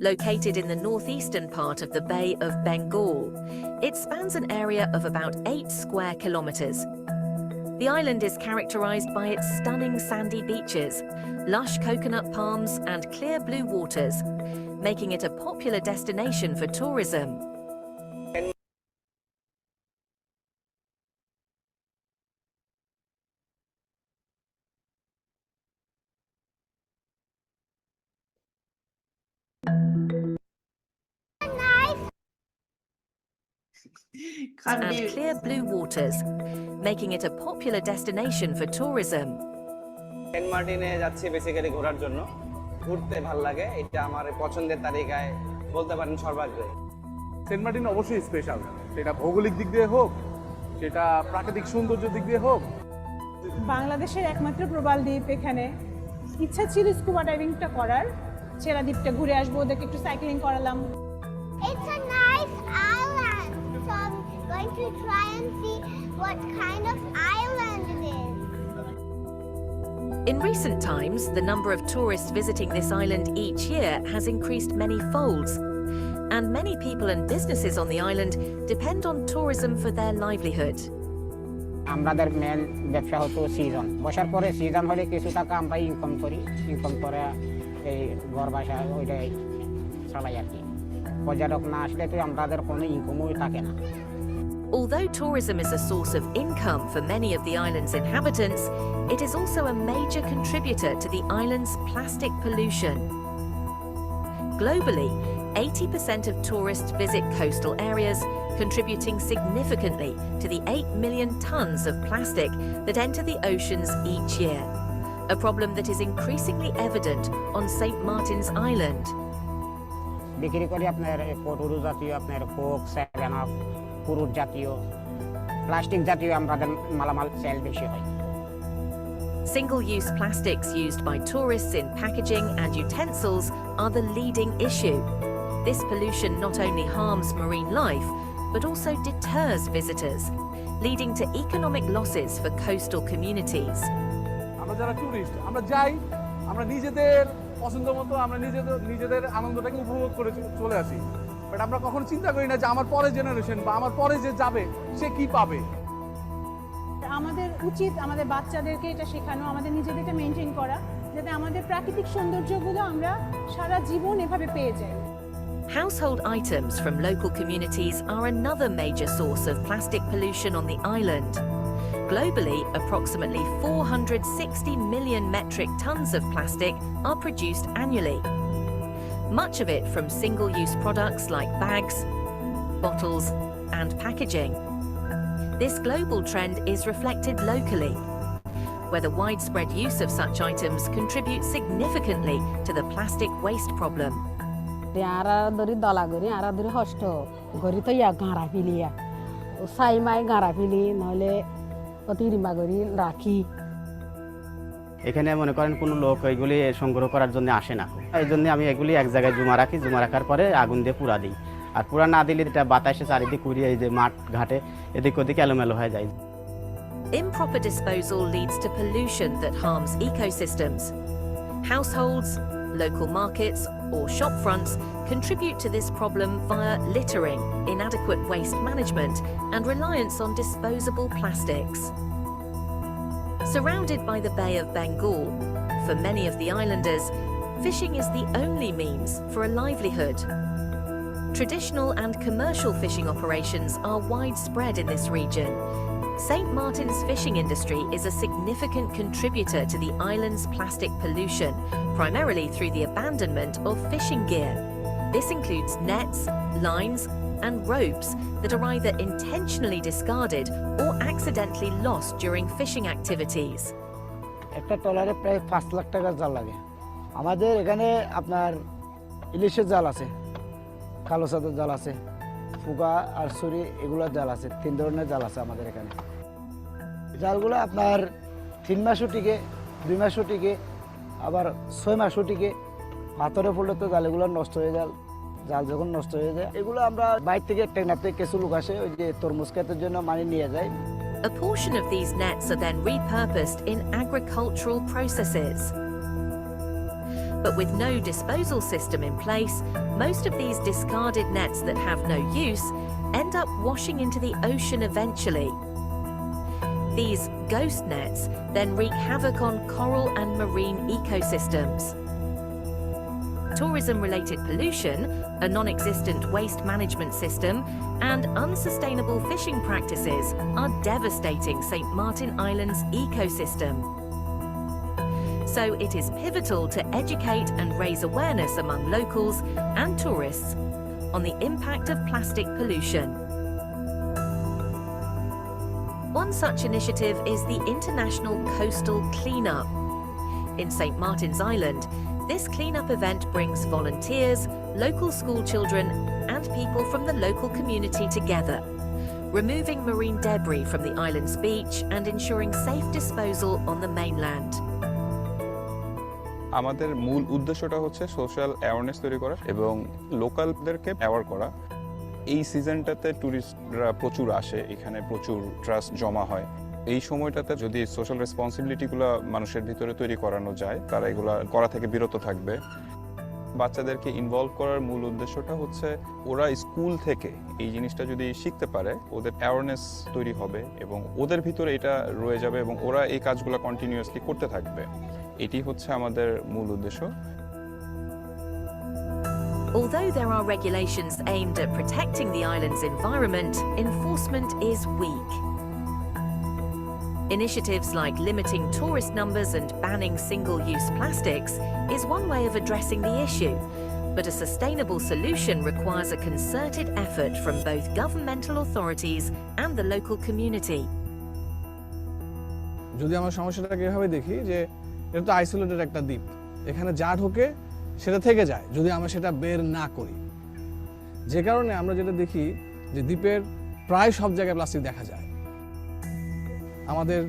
Located in the northeastern part of the Bay of Bengal, it spans an area of about 8 square kilometers. The island is characterized by its stunning sandy beaches, lush coconut palms, and clear blue waters, making it a popular destination for tourism. Can't And be. clear blue waters, making it a popular destination for tourism. Saint মার্টিনে যাচ্ছি basically ঘোরার জন্য। ঘুরতে ভালো লাগে, এটা আমার পছন্দের তালিকায় বলতে পারেন সর্বাগ্রে। সেন্ট মার্টিন অবশ্যই স্পেশাল, সেটা ভৌগোলিক দিক দিয়ে হোক, সেটা প্রাকৃতিক সৌন্দর্যের দিক দিয়ে হোক। বাংলাদেশের একমাত্র প্রবাল দ্বীপ, এখানে ইচ্ছা ছিল স্কুবা ডাইভিংটা করার, ছেড়া দ্বীপটা ঘুরে আসবো, ওদেরকে একটু সাইক্লিং করালাম। It's a nice island, so I'm going to try and see what kind of island it is. In recent times, the number of tourists visiting this island each year has increased many folds, and many people and businesses on the island depend on tourism for their livelihood. আমাদের main ব্যবসা হতো season, বসার পরে season হলে কিছু টাকা আমরা income করি, ইনকাম করে এই ঘর বাসা ওইটাই চালাই আর কি। পর্যটক না আসলে তো আমাদের কোনো ইনকামই থাকে না। Although tourism is a source of income for many of the island's inhabitants, it is also a major contributor to the island's plastic pollution. Globally, 80% of tourists visit coastal areas, contributing significantly to the 8 million tons of plastic that enter the oceans each year, a problem that is increasingly evident on St. Martin's Island. বিক্রি করি আপনার পটুরু জাতীয়, আপনার Coke, 7-Up, পুরুষ জাতীয়, plastic জাতীয় আমাদের মালামাল সেল বেশি হয়। Single-use plastics used by tourists in packaging and utensils are the leading issue. This pollution not only harms marine life, but also deters visitors, leading to economic losses for coastal communities. আমরা যারা tourist, আমরা যাই, আমরা নিজেদের পছন্দ মতো আমরা নিজেদের আনন্দটাকে উপভোগ করে চলে আসি, বাট আমরা কখনো চিন্তা করি না যে আমার পরের জেনারেশন বা আমার পরে যে যাবে সে কি পাবে। আমাদের উচিত আমাদের বাচ্চাদেরকে এটা শেখানো, আমাদের নিজেদেরকে মেনটেন করা, যাতে আমাদের প্রাকৃতিক সৌন্দর্যগুলো আমরা সারা জীবন এভাবে পেয়ে যাই। Household items from local communities are another major source of plastic pollution on the island. Globally, approximately 460 million metric tons of plastic are produced annually. Much of it from single-use products like bags, bottles, and packaging. This global trend is reflected locally, where the widespread use of such items contributes significantly to the plastic waste problem. আরা ধরি দলা করি, আরা ধরি host করি তো গাঁড়া ফিলিয়া সাই মাই গাঁড়া ফিলি, নহলে অতিরিমা করি রাখি। এখানে মনে করেন কোনো লোক এগুলি সংগ্রহ করার জন্য আসে না, এই জন্য আমি এগুলি এক জায়গায় জমা রাখি, জমা রাখার পরে আগুন দিয়ে পুরা দিই। আর পুরা না দিলে এটা বাতাসে চারিদিকে উড়িয়ে এই যে মাঠ ঘাটে এদিক ওদিক এলোমেলো হয়ে যায়। Improper disposal leads to pollution that harms ecosystems. Households, local markets, or shopfronts contribute to this problem via littering, inadequate waste management, and reliance on disposable plastics. Surrounded by the Bay of Bengal, for many of the islanders, fishing is the only means for a livelihood. Traditional and commercial fishing operations are widespread in this region. St. Martin's fishing industry is a significant contributor to the island's plastic pollution, primarily through the abandonment of fishing gear. This includes nets, lines, and ropes that are either intentionally discarded or accidentally lost during fishing activities. একটা ট্রলারে প্রায় 5 লাখ টাকার জাল লাগে। আমাদের এখানে আপনার ইলিশের জাল আছে, কালো সাদার জাল আছে, ফুগা আর ছুরি এগুলোর জাল আছে, 3 ধরনের জাল আছে আমাদের এখানে। জালগুলো আপনার 3 মাসও টিকে, 2 মাসও টিকে, আবার 6 মাসও টিকে। পাথরে পড়লে তো জালগুলো নষ্ট হয়ে যায়, জাল যখন নষ্ট হয়ে যায় এগুলো আমরা বাইরে থেকে টেকনাতে কিছু লোক আসে ওই যে তরমুজ ক্ষেতের জন্য মানি নিয়ে যায়। A portion of these nets are then repurposed in agricultural processes. But with no disposal system in place, most of these discarded nets that have no use end up washing into the ocean eventually. These ghost nets then wreak havoc on coral and marine ecosystems. Tourism-related pollution, a non-existent waste management system, and unsustainable fishing practices are devastating St. Martin Island's ecosystem. So it is pivotal to educate and raise awareness among locals and tourists on the impact of plastic pollution. One such initiative is the International Coastal Cleanup. In St. Martin's Island, this cleanup event brings volunteers, local school children, and people from the local community together, removing marine debris from the island's beach and ensuring safe disposal on the mainland. আমাদের মূল উদ্দেশ্যটা হচ্ছে social awareness তৈরি করা এবং লোকালদেরকে aware করা। এই সিজনটাতে ট্যুরিস্টরা প্রচুর আসে, এখানে প্রচুর ট্রাস্ট জমা হয়। এই সময়টাতে যদি সোশ্যাল রেসপন্সিবিলিটিগুলো মানুষের ভিতরে তৈরি করানো যায়, তারা এগুলো করা থেকে বিরত থাকবে। বাচ্চাদেরকে ইনভলভ করার মূল উদ্দেশ্যটা হচ্ছে ওরা স্কুল থেকে এই জিনিসটা যদি শিখতে পারে, ওদের অ্যাওয়ারনেস তৈরি হবে এবং ওদের ভিতরে এটা রয়ে যাবে এবং ওরা এই কাজগুলো কন্টিনিউয়াসলি করতে থাকবে। এটি হচ্ছে আমাদের মূল উদ্দেশ্য। Although there are regulations aimed at protecting the island's environment, enforcement is weak. Initiatives like limiting tourist numbers and banning single-use plastics is one way of addressing the issue, but a sustainable solution requires a concerted effort from both governmental authorities and the local community. যদি আমরা সমস্যাটাকে এভাবে দেখি যে এটা তো isolated একটা দ্বীপ, এখানে যা ঢোকে সেটা থেকে যায় যদি আমরা সেটা বের না করি। যে কারণে আমরা যেটা দেখি যে দ্বীপের প্রায় সব জায়গায় প্লাস্টিক দেখা যায়। আমাদের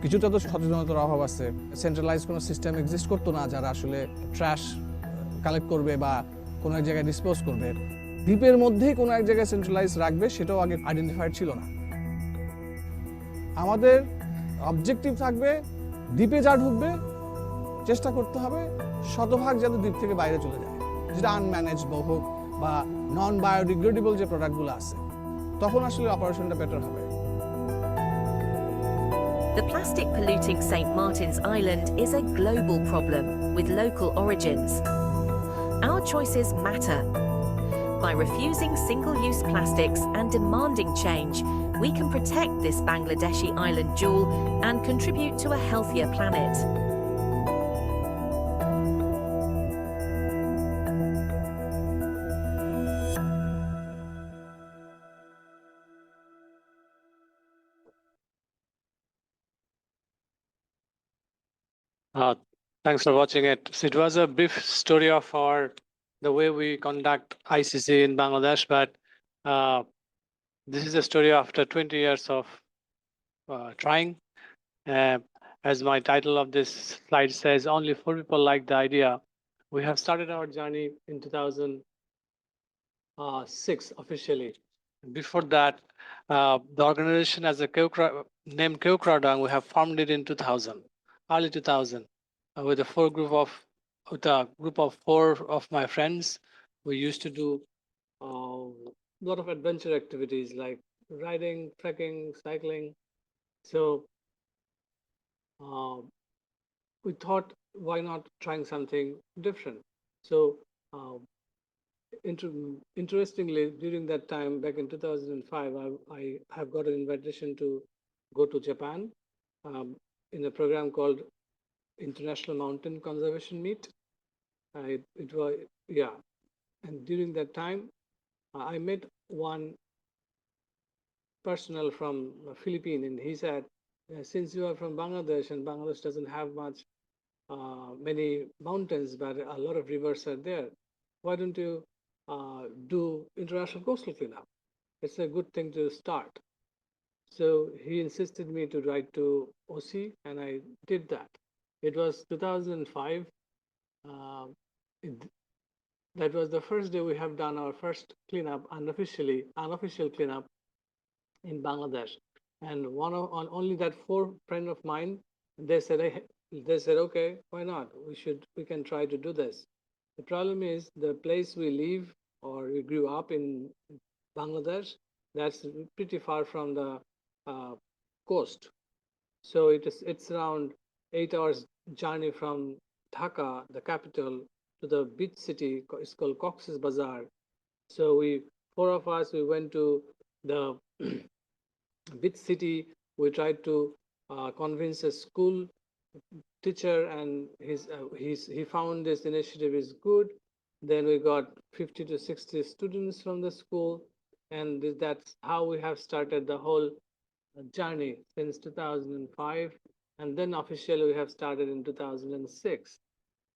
কিছুটা তো সচেতনতার অভাব আছে। সেন্ট্রালাইজ কোনো সিস্টেম এক্সিস্ট করতো না যারা আসলে ট্র্যাশ কালেক্ট করবে বা কোনো এক জায়গায় ডিসপোজ করবে। দ্বীপের মধ্যেই কোনো এক জায়গায় সেন্ট্রালাইজ রাখবে সেটাও আগে আইডেন্টিফাইড ছিল না। আমাদের অবজেক্টিভ থাকবে দ্বীপে যা ঢুকবে চেষ্টা করতে হবে শতভাগ যাতে দ্বীপ থেকে বাইরে চলে যায়, যেটা আনম্যানেজড হোক বা নন বায়োডিগ্রেডেবল যে প্রোডাক্টগুলো আছে, তখন আসলে অপারেশনটা বেটার হবে। The plastic polluting St. Martin's Island is a global problem with local origins. Our choices matter. By refusing single-use plastics and demanding change, we can protect this Bangladeshi island jewel and contribute to a healthier planet. Thanks for watching it. So it was a brief story of the way we conduct ICC in Bangladesh, but this is a story after 20 years of trying. As my title of this slide says, only 4 people like the idea. We have started our journey in 2006 officially. Before that, the organization as a named Kewkradong, we have formed it in 2000, early 2000, with a group of 4 of my friends. We used to do a lot of adventure activities like riding, trekking, cycling. So we thought, why not trying something different? So interestingly, during that time, back in 2005, I have got an invitation to go to Japan in a program called International Mountain Conservation Meet. It was, yeah. And during that time, I met one personnel from Philippines, and he said, since you are from Bangladesh, and Bangladesh doesn't have many mountains, but a lot of rivers are there, why don't you do international coastal cleanup? It's a good thing to start. So he insisted me to write to OC, and I did that. It was 2005. That was the first day we have done our first cleanup, unofficial cleanup in Bangladesh. And only that 4 friends of mine, they said, okay, why not? We can try to do this. The problem is the place we live or we grew up in Bangladesh, that's pretty far from the coast. So it's around 8 hours journey from Dhaka, the capital, to the beach city. It's called Cox's Bazar. So four of us, we went to the beach city. We tried to convince a school teacher, and he found this initiative is good. Then we got 50 to 60 students from the school, and that's how we have started the whole journey since 2005, and then officially we have started in 2006.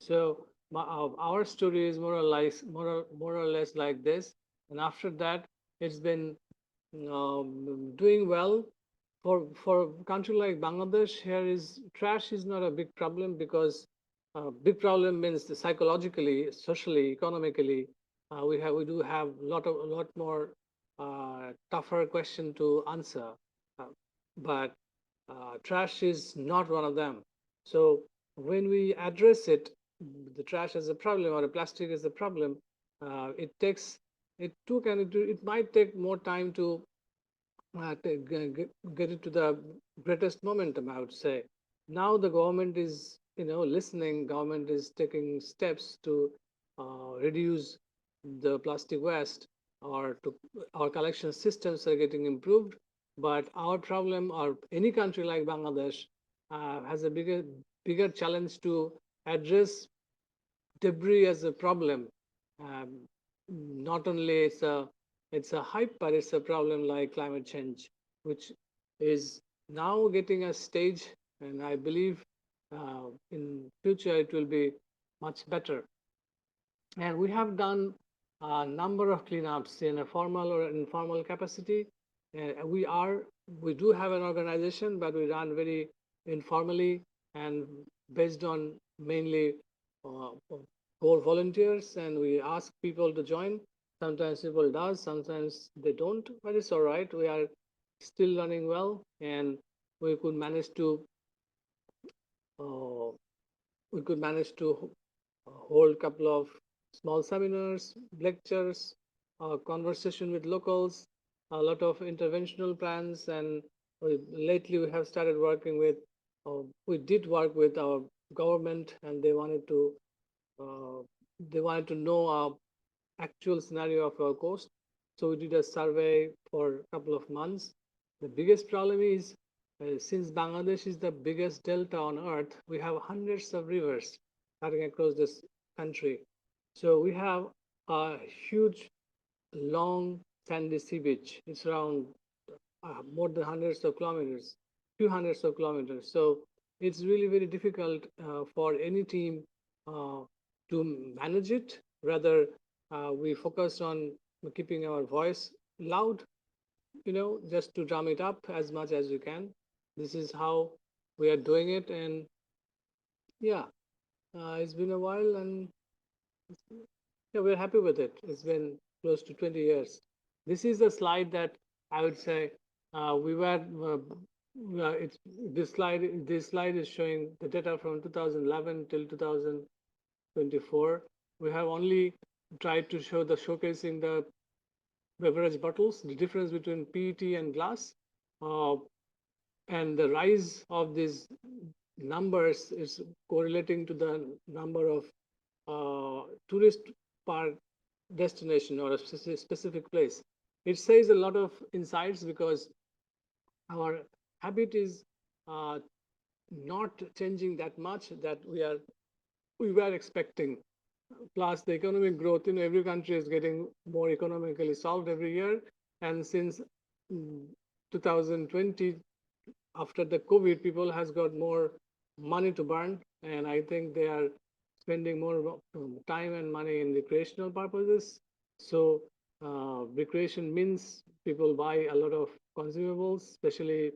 So our story is more or less like this, and after that it's been doing well. For a country like Bangladesh, here is trash is not a big problem, because big problem means psychologically, socially, economically, we do have a lot more tougher question to answer, but trash is not one of them. So when we address it, the trash as a problem or a plastic as a problem, it might take more time to get it to the greatest momentum, I would say. Now the government is, listening. Government is taking steps to reduce the plastic waste, or our collection systems are getting improved. But our problem, or any country like Bangladesh, has a bigger challenge to address debris as a problem. Um, Not only it's a hype, but it's a problem like climate change, which is now getting a stage, and I believe in future it will be much better. And we have done a number of cleanups in a formal or informal capacity. We do have an organization, but we run very informally and based on mainly core volunteers, and we ask people to join. Sometimes people does, sometimes they don't, but it's all right. We are still running well, and we could manage to uh, hold a couple of small seminars, lectures, conversation with locals, a lot of interventional plans, and lately we have started working with. We did work with our government, and they wanted to know our actual scenario of our coast. So we did a survey for a couple of months. The biggest problem is, since Bangladesh is the biggest delta on earth, we have hundreds of rivers cutting across this country. So we have a huge, long, sandy sea beach. It's around more than few hundreds of kilometers. So it's really very difficult for any team to manage it. Rather, we focus on keeping our voice loud, just to drum it up as much as we can. This is how we are doing it, and yeah, it's been a while, and yeah, we're happy with it. It's been close to 20 years. This is a slide that I would say we were. This slide is showing the data from 2011 till 2024. We have only tried to show showcasing the beverage bottles, the difference between PET and glass, and the rise of these numbers is correlating to the number of tourist per destination or a specific place. It says a lot of insights, because our habit is not changing that much that we were expecting. Plus the economic growth in every country is getting more economically solved every year, and since 2020, after the COVID, people has got more money to burn, and I think they are spending more time and money in recreational purposes. So recreation means people buy a lot of consumables, especially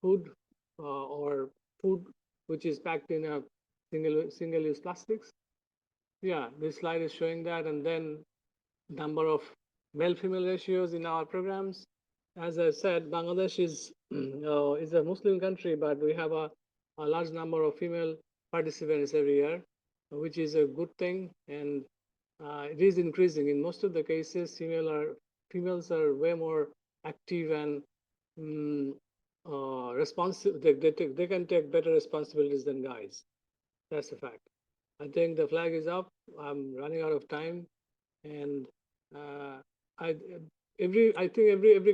food, or food which is packed in a single-use plastics. Yeah, this slide is showing that, and then number of male-female ratios in our programs. As I said, Bangladesh is a Muslim country, but we have a large number of female participants every year, which is a good thing, and it is increasing. In most of the cases, females are way more active and responsive. They can take better responsibilities than guys. That's a fact. I think the flag is up. I'm running out of time, and I think every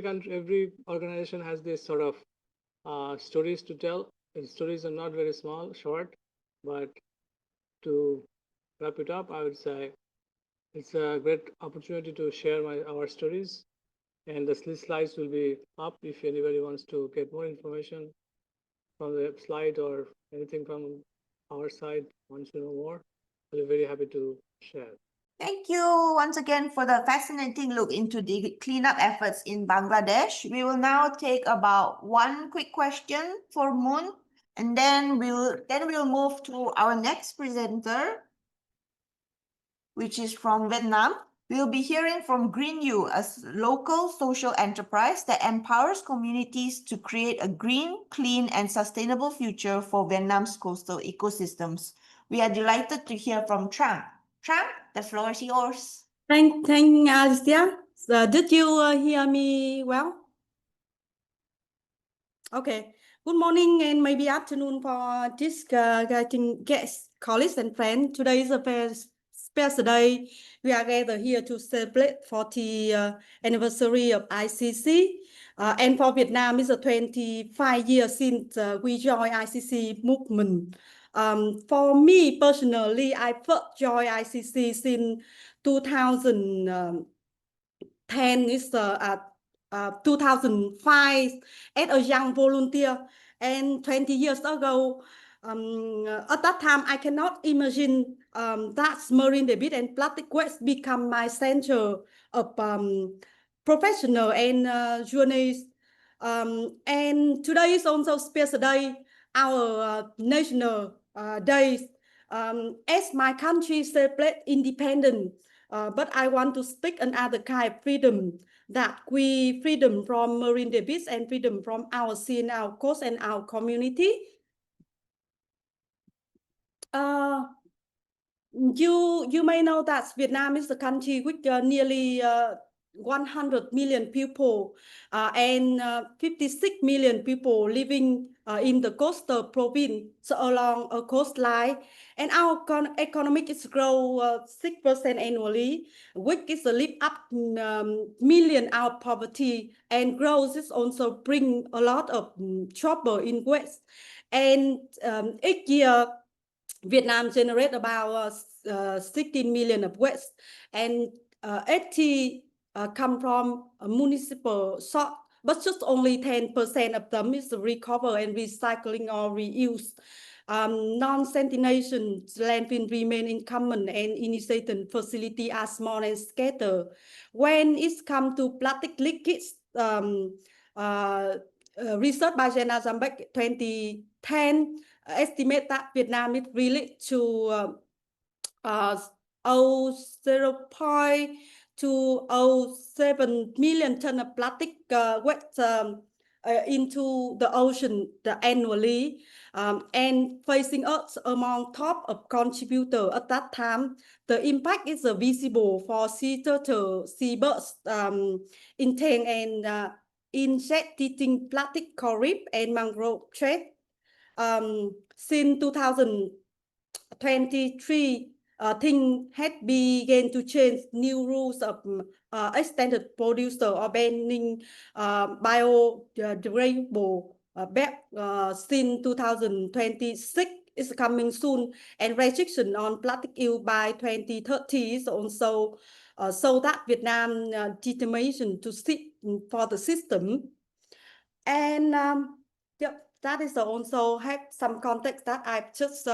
country, every organization has this sort of stories to tell. And stories are not very small, short, but to wrap it up, I would say it's a great opportunity to share our stories, and the slides will be up if anybody wants to get more information from the slide or anything from our side, wants to know more. I'll be very happy to share. Thank you once again for the fascinating look into the cleanup efforts in Bangladesh. We will now take about one quick question for Moon, and then we'll move to our next presenter, which is from Vietnam. We'll be hearing from GreenU, a local social enterprise that empowers communities to create a green, clean, and sustainable future for Vietnam's coastal ecosystems. We are delighted to hear from Trang. Trang, the floor is yours. Thank Alicia. Did you hear me well? Okay. Good morning and maybe afternoon for this guests, colleagues, and friends. Today is a very special day. We are gathered here to celebrate 40th anniversary of ICC. And for Vietnam, it's 25 years since we joined ICC movement. For me personally, I first joined ICC since 2010. It's 2005 as a young volunteer, and 20 years ago, at that time, I cannot imagine that marine debris and plastic waste become my center of professional and journalists. And today is also special day, our national days. As my country celebrates independence, but I want to speak another kind of freedom, that freedom from marine debris and freedom from our sea and our coast and our community. You may know that Vietnam is a country with nearly 100 million people and 56 million people living in the coastal province along a coastline, and our economic is grow 6% annually, which is a lift up million out of poverty, and growth is also bring a lot of trouble in West. And each year Vietnam generate about 16 million of waste, and 80 come from municipal source, but just only 10% of them is recovered and recycling or reused. Non-sanitation landfill remain in common, and initiating facility are small and scattered. When it comes to plastic leakage, research by Jenna Zambek 2010 estimate that Vietnam is related to 0.207 million ton of plastic waste into the ocean annually, and facing us among top of contributor at that time. The impact is visible for sea turtle, seabirds, intake and insect eating plastic coral reef and mangrove trade. Since 2023, things had begun to change. New rules of extended producer or banning biodegradable since 2026 is coming soon, and restriction on plastic use by 2030 is also so that Vietnam determination to sit for the system. And that is also have some context that I've just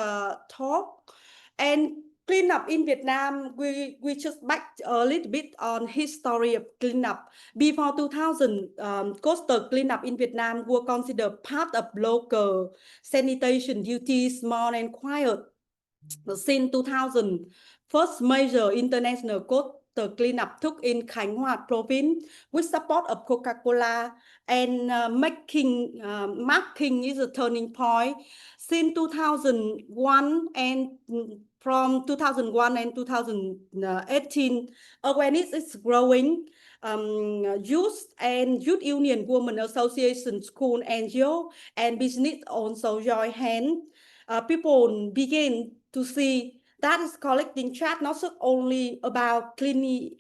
talked. And cleanup in Vietnam, we just back a little bit on history of cleanup. Before 2000, coastal cleanup in Vietnam were considered part of local sanitation duties, small and quiet. Since 2000, first major international coastal cleanup took in Khánh Hòa province with support of Coca-Cola, and marking is a turning point. Since 2001 and from 2001 and 2018, awareness is growing. Youth and Youth Union, Women Association, school, NGO, and business also join hands. People begin to see that is collecting trash not only about clean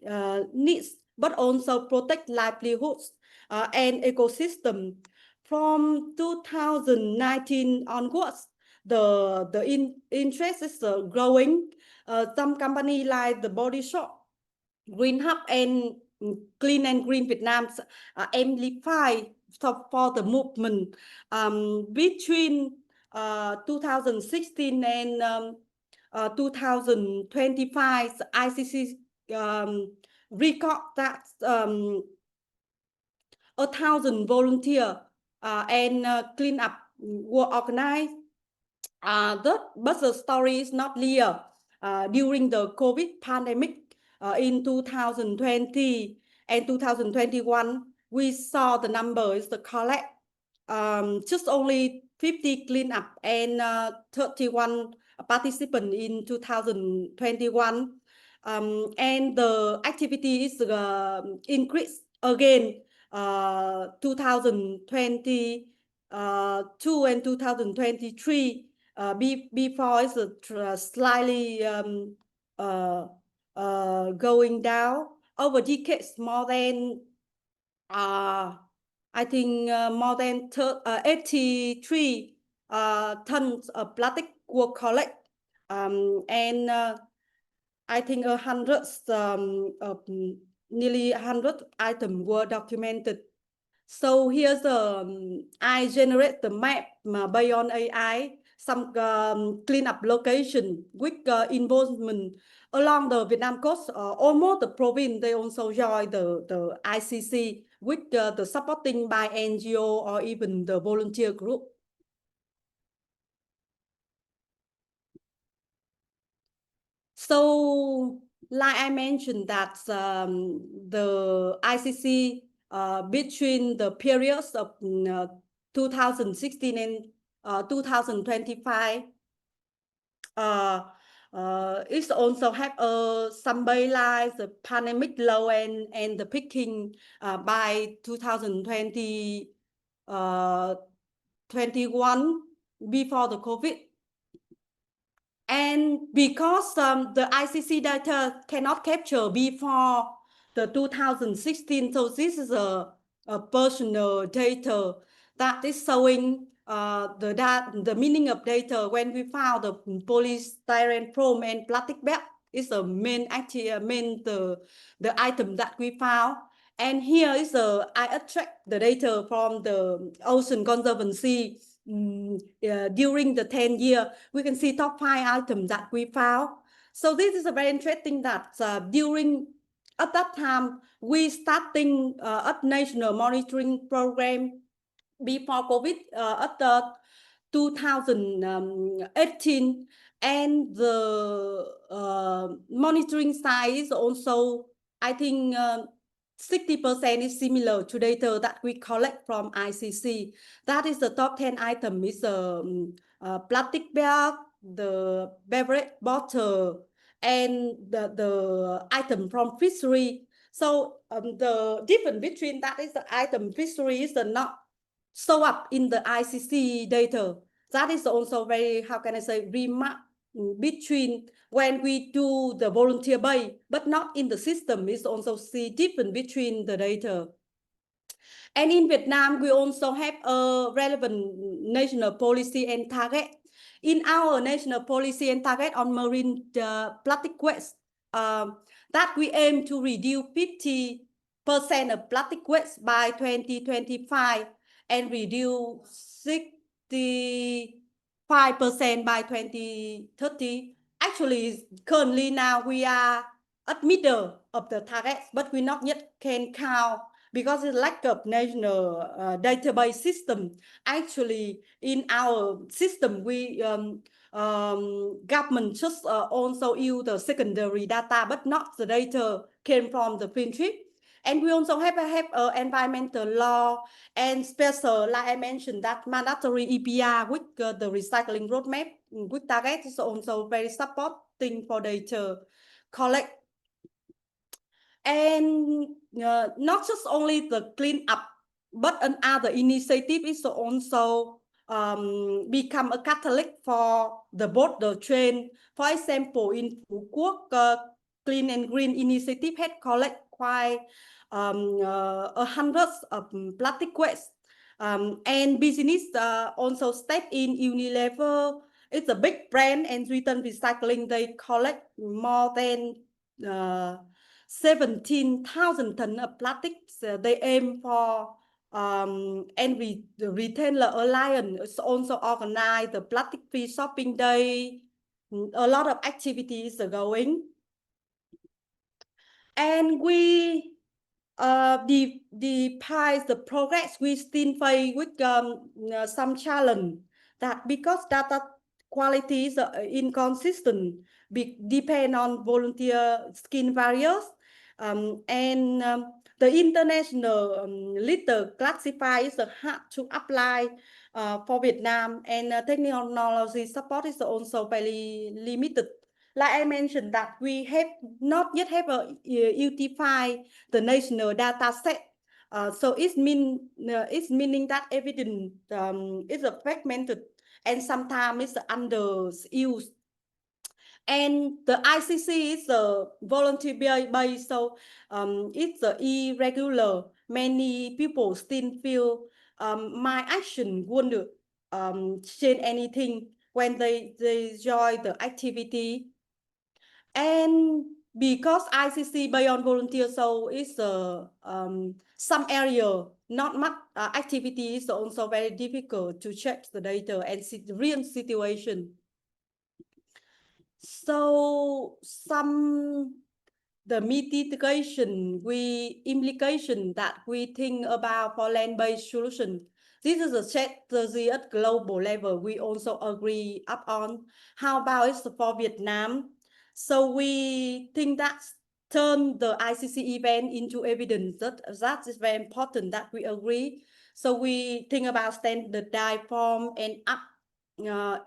needs, but also protect livelihoods and ecosystem. From 2019 onwards, the interest is growing. Some company like the Body Shop, Green Hub, and Clean and Green Vietnam amplify for the movement. Between 2016 and 2025, ICC record that 1,000 volunteers and clean up were organized. But the story is not clear. During the COVID pandemic in 2020 and 2021, we saw the numbers the collect just only 50 cleanup and 31 participants in 2021. And the activity is increased again 2022 and 2023. Before it's slightly going down over decades. More than I think more than 83 tons of plastic were collected, and I think nearly 100 items were documented. So here's I generate the map based on AI, some cleanup location with involvement along the Vietnam coast, almost the province. They also join the ICC with the supporting by NGO or even the volunteer group. So, like I mentioned, that the ICC between the periods of 2016 and 2025 it also have some baseline, the pandemic low and the peaking by 2021 before the COVID. And because the ICC data cannot capture before the 2016, so this is a personal data that is showing the meaning of data. When we found the polystyrene foam and plastic bag is the main the item that we found. And here is I extract the data from the Ocean Conservancy. During the 10 years, we can see top 5 items that we found. So this is a very interesting that during at that time we starting a national monitoring program before COVID at 2018, and the monitoring size also, I think 60% is similar to data that we collect from ICC. That is the top 10 item is plastic bag, the beverage bottle, and the item from fishery. So the difference between that is the item fishery is not show up in the ICC data. That is also very, how can I say, remark between when we do the volunteer base, but not in the system. Is also see different between the data. And in Vietnam, we also have a relevant national policy and target. In our national policy and target on marine plastic waste, that we aim to reduce 50% of plastic waste by 2025 and reduce 65% by 2030. Actually, currently now we are at middle of the targets, but we not yet can count because of lack of national database system. Actually, in our system, we government just also use the secondary data, but not the data came from the field trip. And we also have environmental law and special, like I mentioned, that mandatory EPR with the recycling roadmap with target is also very supportive collecting for data, collect. And not just only the clean up, but another initiative is also become a catalyst for the border trade. For example, in Phú Quốc, Clean and Green initiative had collect quite hundreds of plastic waste. And business also step in Unilever. It's a big brand, and return recycling, they collect more than 17,000 tons of plastics. They aim for and the Retailer Alliance also organized the plastic free shopping day. A lot of activities are going, and we despite the progress, we still face with some challenge, that because data quality is inconsistent, depend on volunteer skin barriers, and the international litter classifier is hard to apply for Vietnam, and technology support is also very limited. Like I mentioned, that we have not yet have a unified the national data set. So it's meaning that evidence is fragmented and sometimes it's underused. And the ICC is a volunteer based, so it's irregular. Many people still feel my action wouldn't change anything when they join the activity. And because ICC based on volunteer, so it's some area, not much activity is also very difficult to check the data and see the real situation. So the mitigation implication that we think about for land-based solution. This is a strategy at global level. We also agree upon. How about it for Vietnam? So we think that turn the ICC event into evidence. That is very important that we agree. So we think about standardized form and up.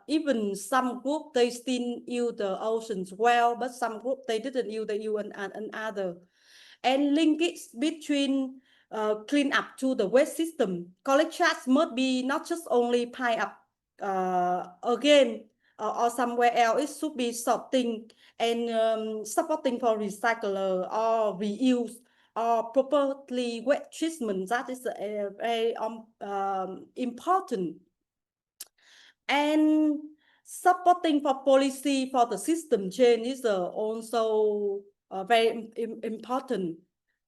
Even some group they still use the oceans well, but some group they didn't use the UN and other. And linkage between clean up to the waste system. Collect trash must be not just only pile up again or somewhere else. It should be sorting and supporting for recycler or reuse or properly wet treatment. That is very important. And supporting for policy for the system change is also very important.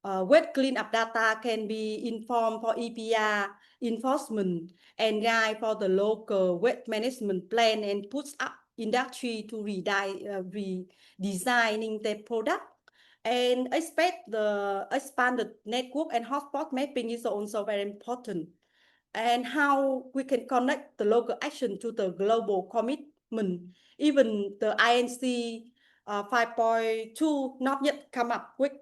Wet cleanup data can be informed for EPR enforcement and guide for the local wet management plan, and puts up industry to redesigning their product. And expect the expanded network and hotspot mapping is also very important. And how we can connect the local action to the global commitment. Even the INC 5.2 not yet come up with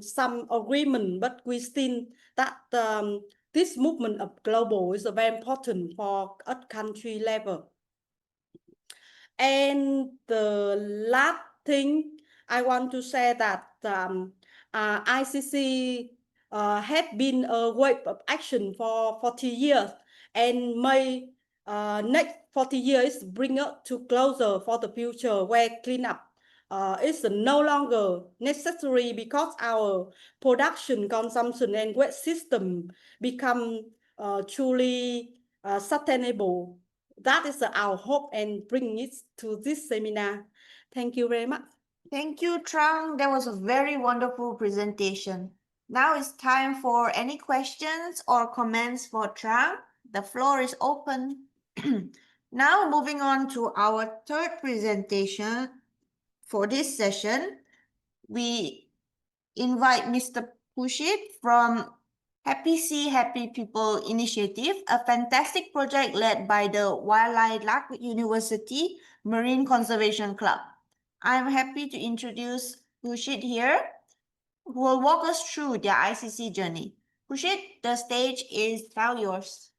some agreement, but we still that this movement of global is very important for at country level. And the last thing I want to say that ICC had been a wave of action for 40 years, and my next 40 years bring us to closer for the future, where cleanup is no longer necessary because our production, consumption, and waste system become truly sustainable. That is our hope and bring it to this seminar. Thank you very much. Thank you, Trang. That was a very wonderful presentation. Now it's time for any questions or comments for Trang. The floor is open. Now moving on to our third presentation for this session, we invite Mr. Pushit from Happy Sea, Happy People Initiative, a fantastic project led by the Wildlife University Marine Conservation Club. I'm happy to introduce Pushit here, who will walk us through their ICC journey. Pushit, the stage is now yours.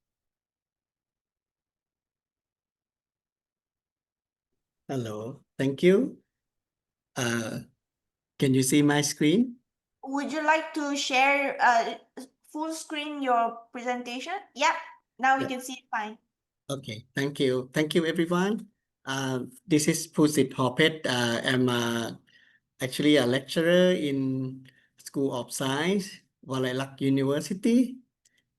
Hello, thank you. Can you see my screen? Would you like to share full screen your presentation? Yeah, now we Yeah. can see it fine. Okay, thank you. Thank you, everyone. This is Pusit Hopet. I'm actually a lecturer in School of Science, Walalak University.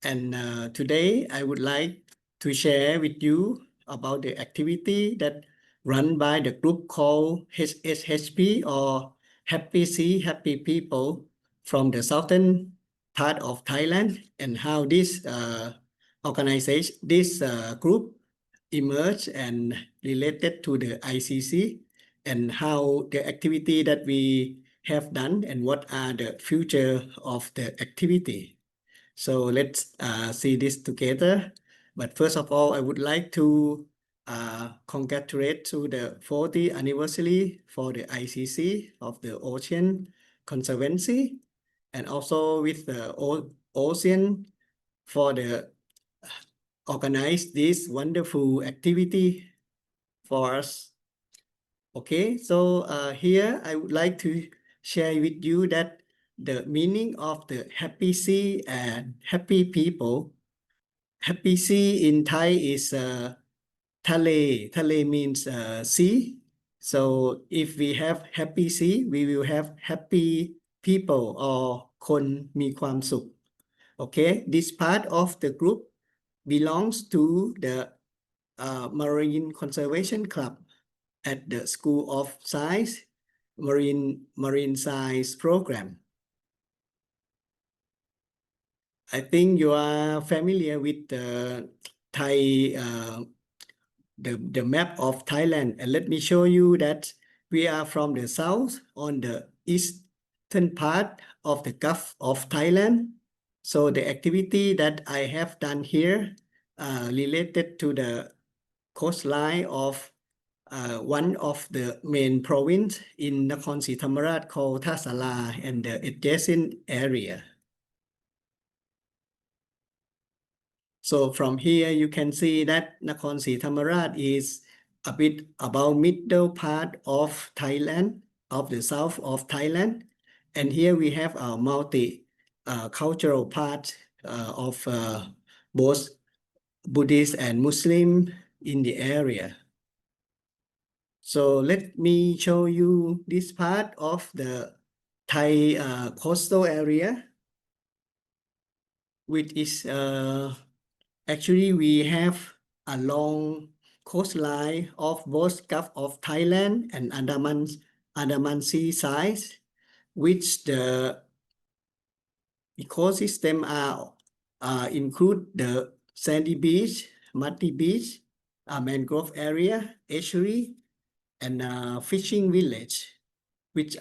And today I would like to share with you about the activity that run by the group called HSHP, or Happy Sea, Happy People, from the southern part of Thailand, and how this organization, this group emerged and related to the ICC, and how the activity that we have done and what are the future of the activity. So let's see this together. But first of all, I would like to congratulate to the 40th anniversary for the ICC of the Ocean Conservancy, and also with the OSEAN for the organize this wonderful activity for us. Okay, so here I would like to share with you that the meaning of the happy sea and happy people. Happy sea in Thai is Thale. Thale means sea. So if we have happy sea, we will have happy people, or คนมีความสุข. Okay, this part of the group belongs to the Marine Conservation Club at the School of Science, Marine Science program. I think you are familiar with the Thai, the map of Thailand, and let me show you that we are from the south on the eastern part of the Gulf of Thailand. So the activity that I have done here related to the coastline of one of the main province in Nakhon Si Thammarat called Tha Sala and the adjacent area. So from here you can see that Nakhon Si Thammarat is a bit about middle part of Thailand, of the south of Thailand, and here we have a multi-cultural part of both Buddhist and Muslim in the area. So let me show you this part of the Thai coastal area, which is actually we have a long coastline of both Gulf of Thailand and Andaman Sea sides, which the ecosystem include the sandy beach, muddy beach, mangrove area, estuary, and fishing village, which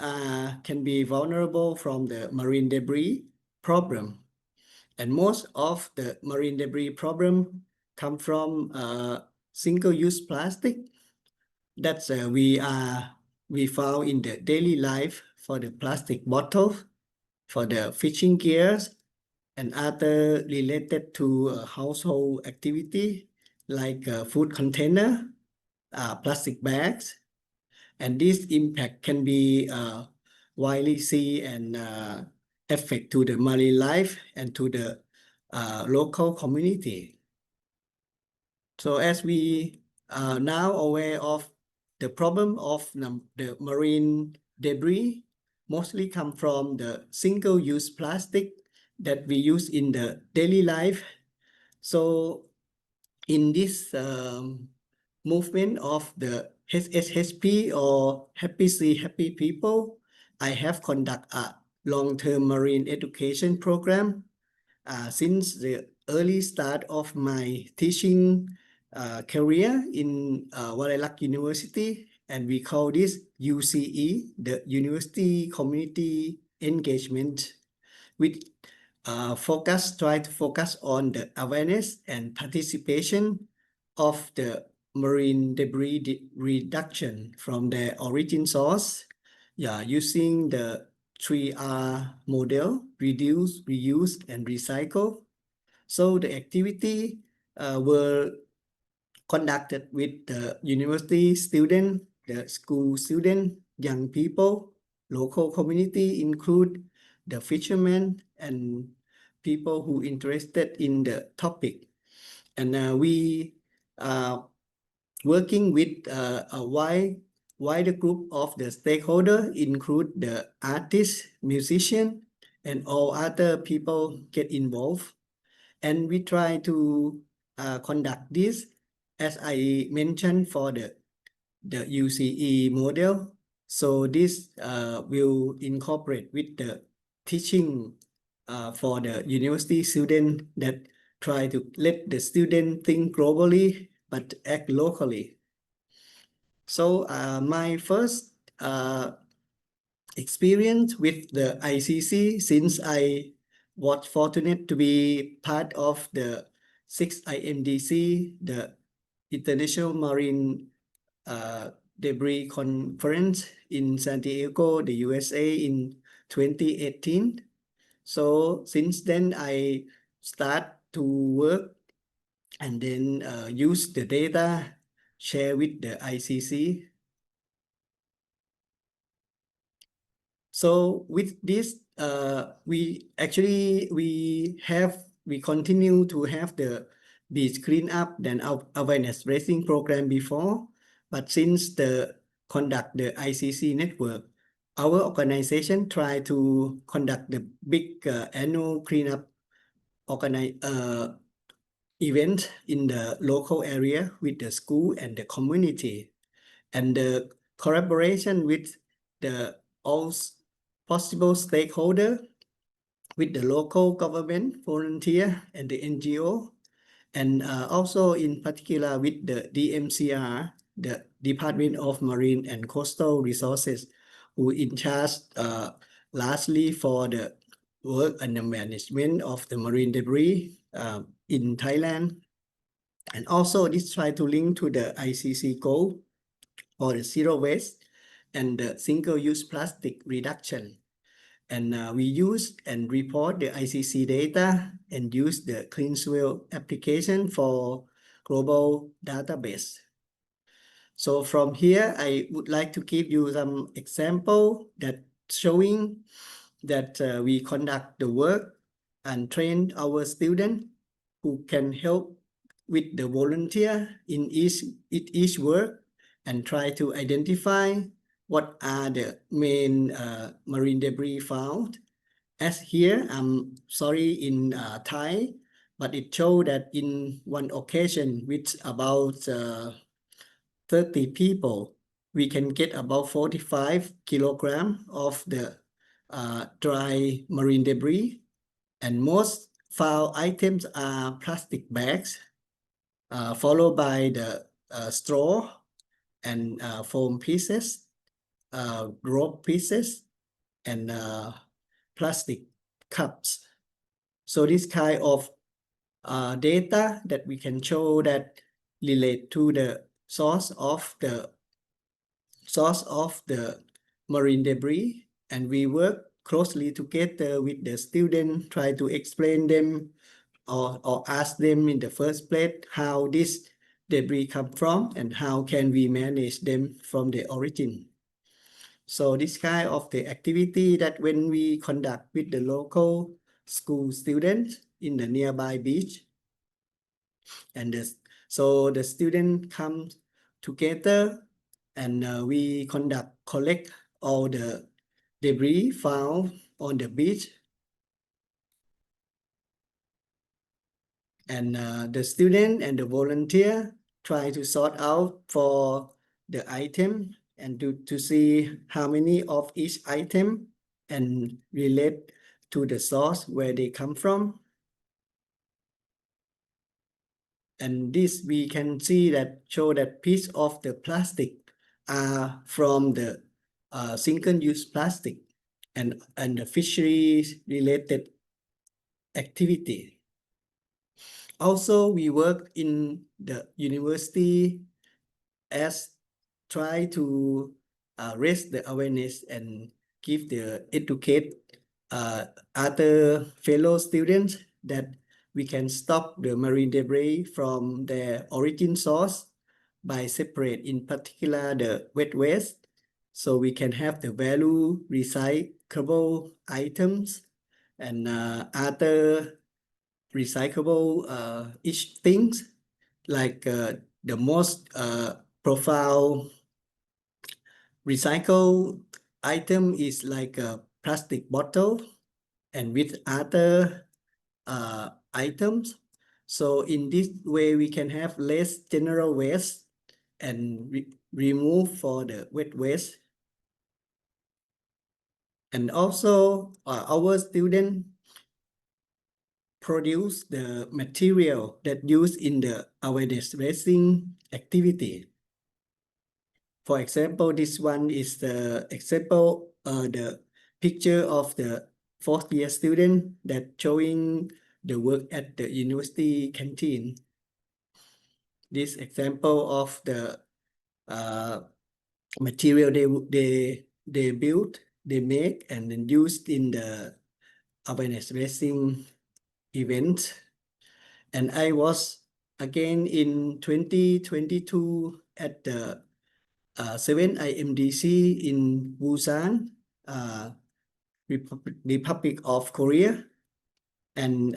can be vulnerable from the marine debris problem. And most of the marine debris problem come from single-use plastic that we found in the daily life, for the plastic bottles, for the fishing gears, and other related to household activity like food container, plastic bags. And this impact can be widely seen and affect to the marine life and to the local community. So as we are now aware of the problem of the marine debris, mostly come from the single-use plastic that we use in the daily life. So in this movement of the HSHP, or Happy Sea, Happy People, I have conducted a long-term marine education program since the early start of my teaching career in Walalak University, and we call this UCE, the University Community Engagement, which try to focus on the awareness and participation of the marine debris reduction from their origin source, using the 3R model: reduce, reuse, and recycle. So the activity were conducted with the university student, the school student, young people, local community include the fishermen and people who interested in the topic. And we are working with a wider group of the stakeholders, include the artists, musicians, and all other people get involved. And we try to conduct this, as I mentioned, for the UCE model. So this will incorporate with the teaching for the university student that try to let the student think globally but act locally. So my first experience with the ICC, since I was fortunate to be part of the 6th IMDC, the International Marine Debris Conference in San Diego, the USA in 2018. So since then, I start to work and then use the data, share with the ICC. So with this, we continue to have the beach cleanup and awareness raising program before, but since the ICC network, our organization try to conduct the big annual cleanup event in the local area with the school and the community, and the collaboration with the all possible stakeholder, with the local government, volunteer, and the NGO, and also in particular with the DMCR, the Department of Marine and Coastal Resources, who in charge largely for the work and the management of the marine debris in Thailand. And also this try to link to the ICC goal for the zero waste and the single-use plastic reduction. And we use and report the ICC data and use the Clean Swell application for global database. So from here, I would like to give you some example that showing that we conduct the work and train our students who can help with the volunteer in each work and try to identify what are the main marine debris found. As here, I'm sorry in Thai, but it showed that in one occasion with about 30 people, we can get about 45 kilograms of the dry marine debris, and most found items are plastic bags, followed by the straw and foam pieces, rope pieces, and plastic cups. So this kind of data that we can show that relate to the source of the marine debris, and we work closely together with the student, try to explain them or ask them in the first place how this debris come from and how can we manage them from the origin. So this kind of the activity that when we conduct with the local school students in the nearby beach, and so the student come together and we collect all the debris found on the beach, and the student and the volunteer try to sort out for the item and to see how many of each item and relate to the source where they come from. And this we can see that show that piece of the plastic are from the single-use plastic and the fisheries related activity. Also, we work in the university as try to raise the awareness and educate other fellow students that we can stop the marine debris from their origin source by separate, in particular, the wet waste. so we can have the value recyclable items and other recyclable each things, like the most profile recycle item is like a plastic bottle, and with other items. So in this way, we can have less general waste and remove for the wet waste. And also our student produce the material that used in the awareness raising activity. For example, this one is the example, the picture of the fourth year student that showing the work at the university canteen. This example of the material they build, they make, and then used in the awareness raising event. And I was again in 2022 at the 7th IMDC in Busan, Republic of Korea. And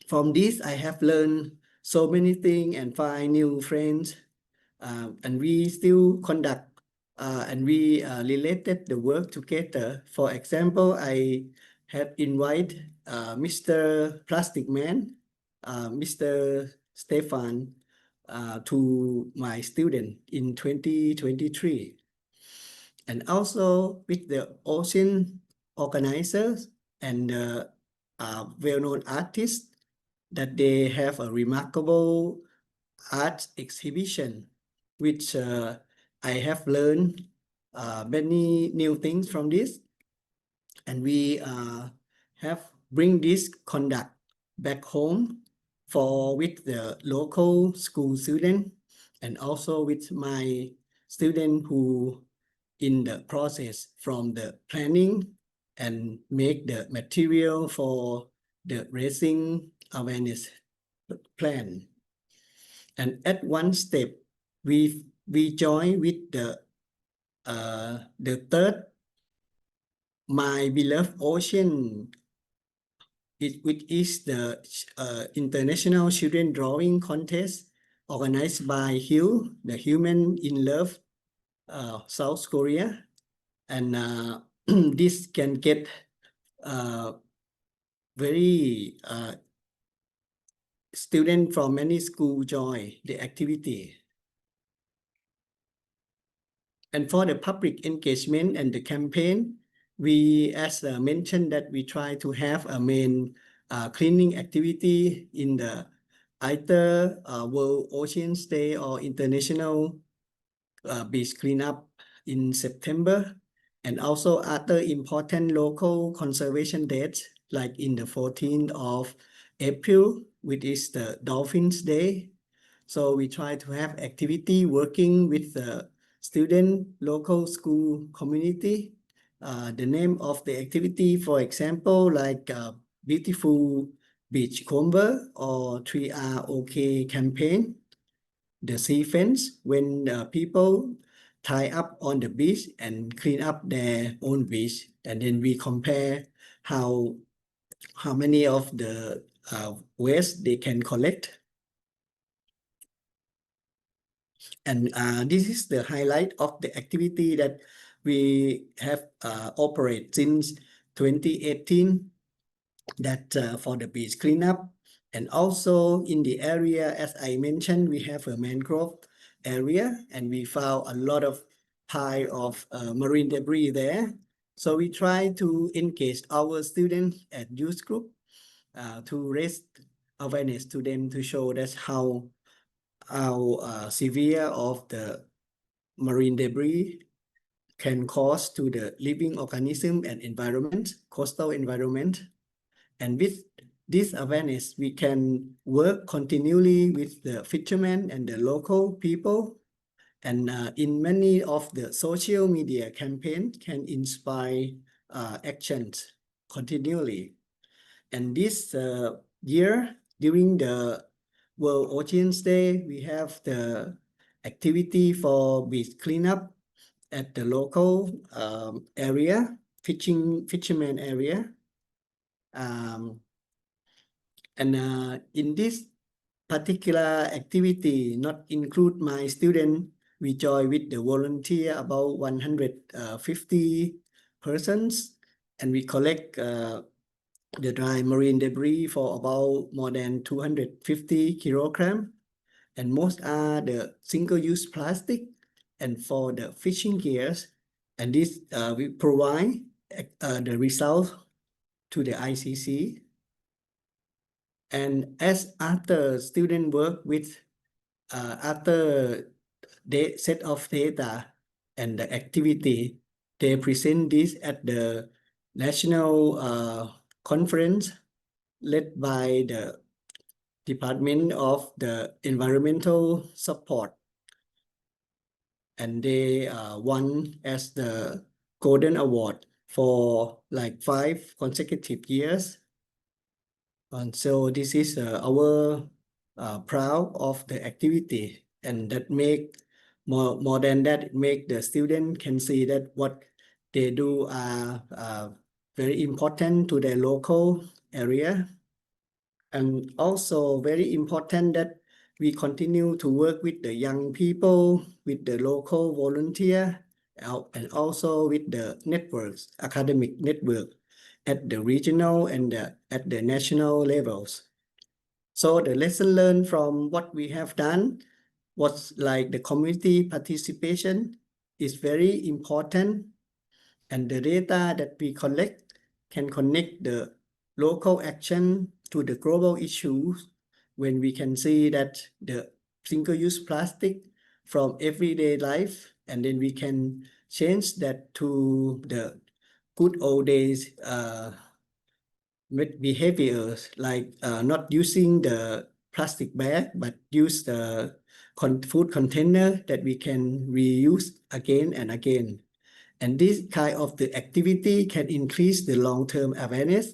from this, I have learned so many things and find new friends. And we still conduct and we related the work together. For example, I have invited Mr. Plastic Man, Mr. Stefan, to my student in 2023. And also with the Ocean organizers and well-known artists, that they have a remarkable art exhibition, which I have learned many new things from this. And we have bring this conduct back home with the local school student, and also with my student who in the process from the planning and make the material for the raising awareness plan. And at one step, we join with the third My Beloved Ocean, which is the International Children Drawing Contest organized by HIL, the Human in Love, South Korea. And this can get very students from many schools join the activity. And for the public engagement and the campaign, we, as mentioned, that we try to have a main cleaning activity in the either World Oceans Day or International Beach Cleanup in September, and also other important local conservation dates, like in the 14th of April, which is the Dolphins Day. So we try to have activity working with the student, local school community. The name of the activity, for example, like Beautiful Beachcomber or 3R OK campaign. The sea fence, when people tie up on the beach and clean up their own beach, and then we compare how many of the waste they can collect. And this is the highlight of the activity that we have operated since 2018, that for the beach cleanup. And also in the area, as I mentioned, we have a mangrove area, and we found a lot of pile of marine debris there. So we try to engage our students at youth group to raise awareness to them, to show that how severe of the marine debris can cause to the living organism and environment, coastal environment. And with this awareness, we can work continually with the fishermen and the local people. And in many of the social media campaigns can inspire actions continually. And this year, during the World Oceans Day, we have the activity for beach cleanup. at the local area, fisherman area. And in this particular activity, not include my student, we join with the volunteer about 150 persons, and we collect the dry marine debris for about more than 250 kilograms, and most are the single-use plastic and for the fishing gears, and this we provide the result to the ICC. And as after student work with after they set of data and the activity, they present this at the national conference led by the Department of the Environmental Support, and they won as the Golden Award for like 5 consecutive years. And so this is our proud of the activity, and that make more than that, make the student can see that what they do are very important to their local area. And also very important that we continue to work with the young people, with the local volunteer, and also with the networks, academic network at the regional and at the national levels. So the lesson learned from what we have done was like the community participation is very important, and the data that we collect can connect the local action to the global issues when we can see that the single-use plastic from everyday life, and then we can change that to the good old days with behaviors like not using the plastic bag, but use the food container that we can reuse again and again. And this kind of the activity can increase the long-term awareness.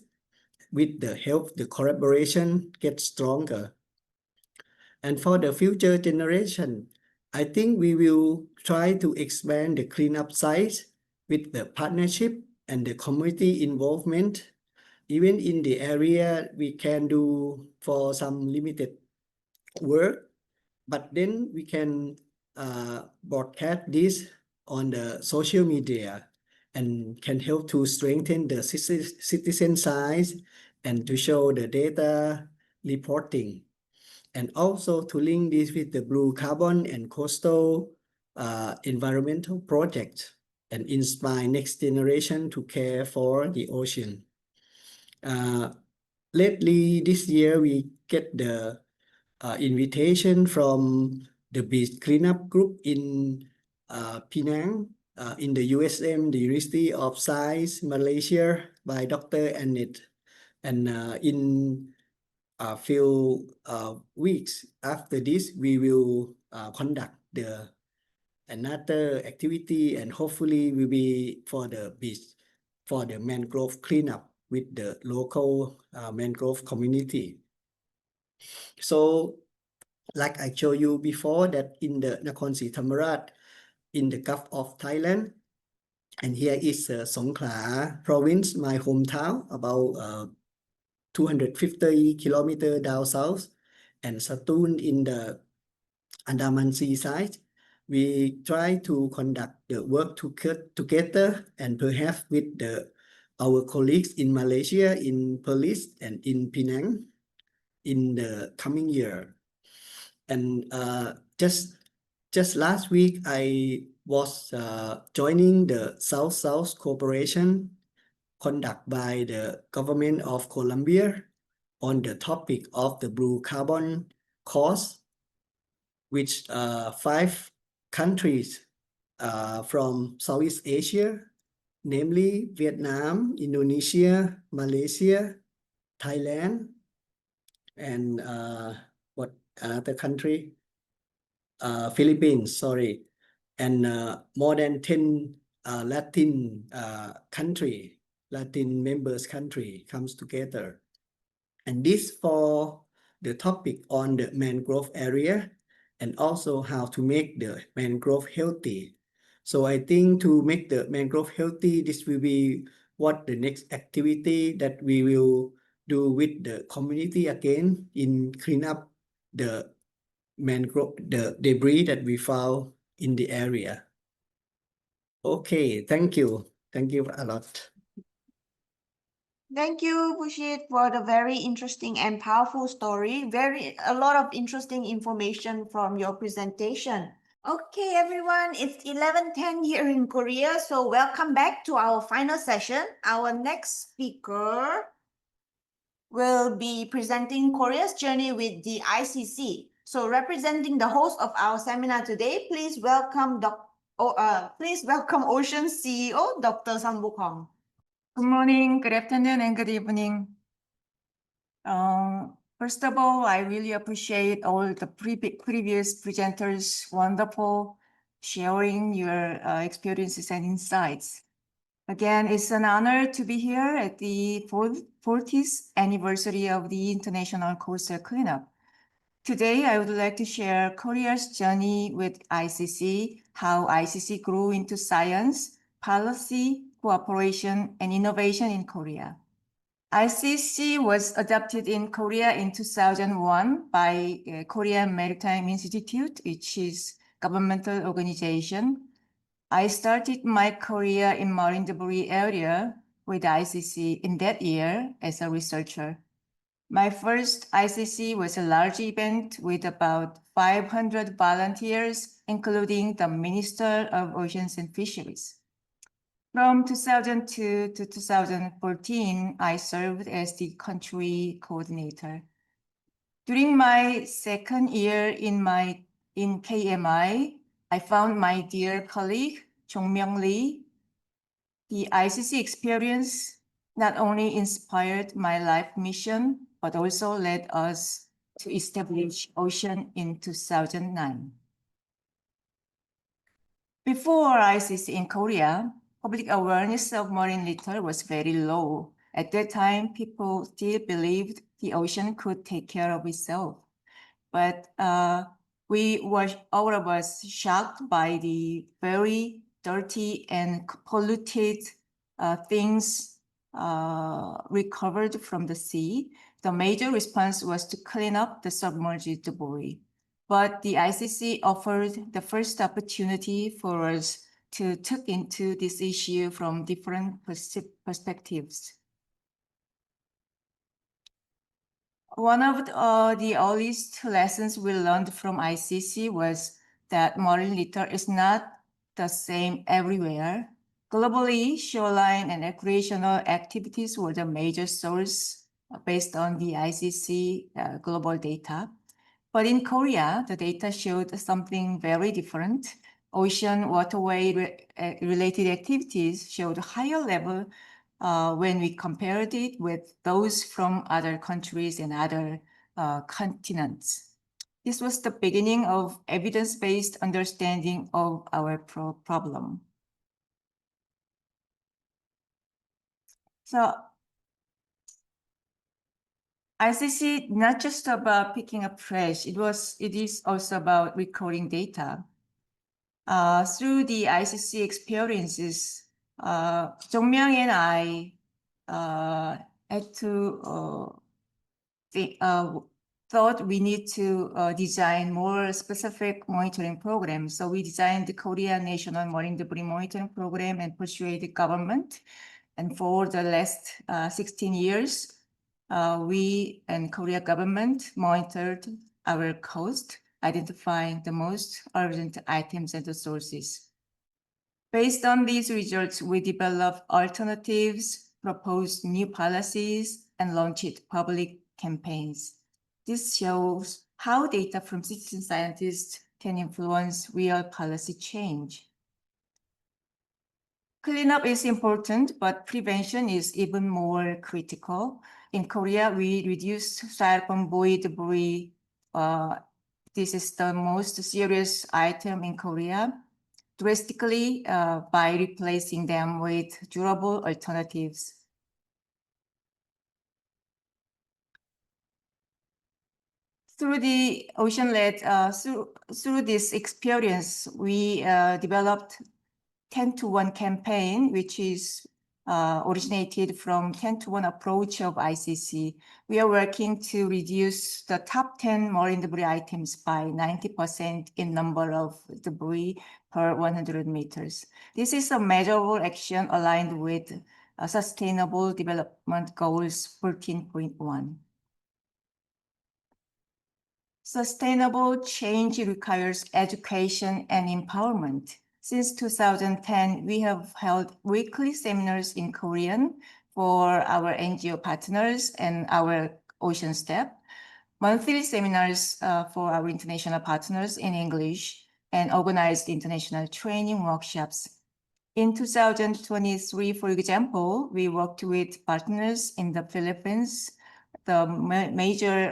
With the help, the collaboration gets stronger. And for the future generation, I think we will try to expand the cleanup sites with the partnership and the community involvement. Even in the area, we can do for some limited work, but then we can broadcast this on the social media and can help to strengthen the citizen science and to show the data reporting, and also to link this with the blue carbon and coastal environmental projects and inspire next generation to care for the ocean. Lately this year, we get the invitation from the beach cleanup group in Penang, in the USM, the University of Science, Malaysia, by Dr. Annette. And in a few weeks after this, we will conduct another activity, and hopefully will be for the beach, for the mangrove cleanup with the local mangrove community. So like I showed you before, that in the Nakhon Si Thammarat, in the Gulf of Thailand, and here is Songkhla province, my hometown, about 250 kilometers down south, and Satun in the Andaman Sea side. We try to conduct the work together, and perhaps with our colleagues in Malaysia, in Perlis and in Penang in the coming year. And just last week, I was joining the South-South Cooperation conducted by the government of Colombia on the topic of the blue carbon cost, which 5 countries from Southeast Asia, namely Vietnam, Indonesia, Malaysia, Thailand, and what another country? Philippines, sorry, and more than 10 Latin members country comes together. And this for the topic on the mangrove area, and also how to make the mangrove healthy. So I think to make the mangrove healthy, this will be what the next activity that we will do with the community again in clean up the mangrove, the debris that we found in the area. Okay, thank you. Thank you a lot. Thank you, Bushit, for the very interesting and powerful story. A lot of interesting information from your presentation. Okay, everyone, it's 11:10 here in Korea, so welcome back to our final session. Our next speaker will be presenting Korea's journey with the ICC. So representing the host of our seminar today, please welcome Ocean CEO, Dr. Sang-Bok Hong. Good morning, good afternoon, and good evening. First of all, I really appreciate all the previous presenters, wonderful sharing your experiences and insights. Again, it's an honor to be here at the 40th anniversary of the International Coastal Cleanup. Today, I would like to share Korea's journey with ICC, how ICC grew into science, policy, cooperation, and innovation in Korea. ICC was adopted in Korea in 2001 by Korean Maritime Institute, which is a governmental organization. I started my career in marine debris area with ICC in that year as a researcher. My first ICC was a large event with about 500 volunteers, including the Minister of Oceans and Fisheries. From 2002 to 2014, I served as the country coordinator. During my second year in KMI, I found my dear colleague, Jong-myung Lee. The ICC experience not only inspired my life mission, but also led us to establish Ocean in 2009. Before ICC in Korea, public awareness of marine litter was very low. At that time, people still believed the ocean could take care of itself. But we were all of us shocked by the very dirty and polluted things recovered from the sea. The major response was to clean up the submerged debris. But the ICC offered the first opportunity for us to look into this issue from different perspectives. One of the earliest lessons we learned from ICC was that marine litter is not the same everywhere. Globally, shoreline and recreational activities were the major source based on the ICC global data. But in Korea, the data showed something very different. Ocean waterway related activities showed a higher level when we compared it with those from other countries and other continents. This was the beginning of evidence-based understanding of our problem. So ICC not just about picking up trash, it is also about recording data. Through the ICC experiences, Jong-myung and I had to thought we need to design more specific monitoring programs. So we designed the Korea National Marine Debris Monitoring Program and persuaded government. And for the last 16 years, we and Korea government monitored our coast, identifying the most urgent items and the sources. Based on these results, we developed alternatives, proposed new policies, and launched public campaigns. This shows how data from citizen scientists can influence real policy change. Cleanup is important, but prevention is even more critical. In Korea, we reduced styrofoam buoy debris. This is the most serious item in Korea, drastically by replacing them with durable alternatives. Through the Ocean-led, through this experience, we developed 10-to-1 campaign, which is originated from 10-to-1 approach of ICC. We are working to reduce the top 10 marine debris items by 90% in number of debris per 100 meters. This is a measurable action aligned with Sustainable Development Goals 14.1. Sustainable change requires education and empowerment. Since 2010, we have held weekly seminars in Korean for our NGO partners and our ocean staff, monthly seminars for our international partners in English, and organized international training workshops. In 2023, for example, we worked with partners in the Philippines. The major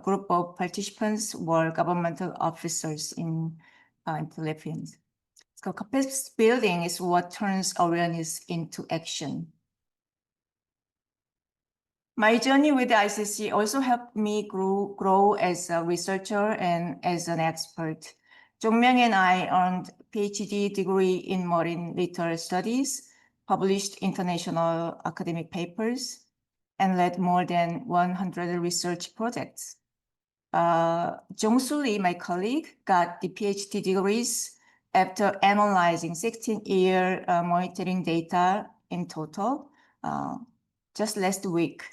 group of participants were governmental officers in the Philippines. So capacity building is what turns awareness into action. My journey with the ICC also helped me grow as a researcher and as an expert. Jong-myung and I earned PhD degree in marine litter studies, published international academic papers, and led more than 100 research projects. Jong-soo Lee, my colleague, got the PhD degrees after analyzing 16-year monitoring data in total just last week.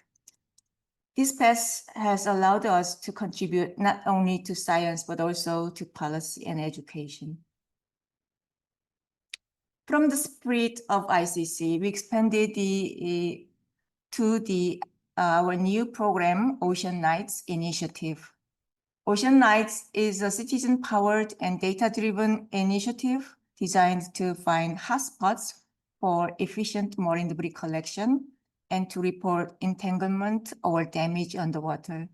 This path has allowed us to contribute not only to science, but also to policy and education. From the spirit of ICC, we expanded to our new program, Ocean Nights Initiative. Ocean Nights is a citizen-powered and data-driven initiative designed to find hotspots for efficient marine debris collection and to report entanglement or damage underwater.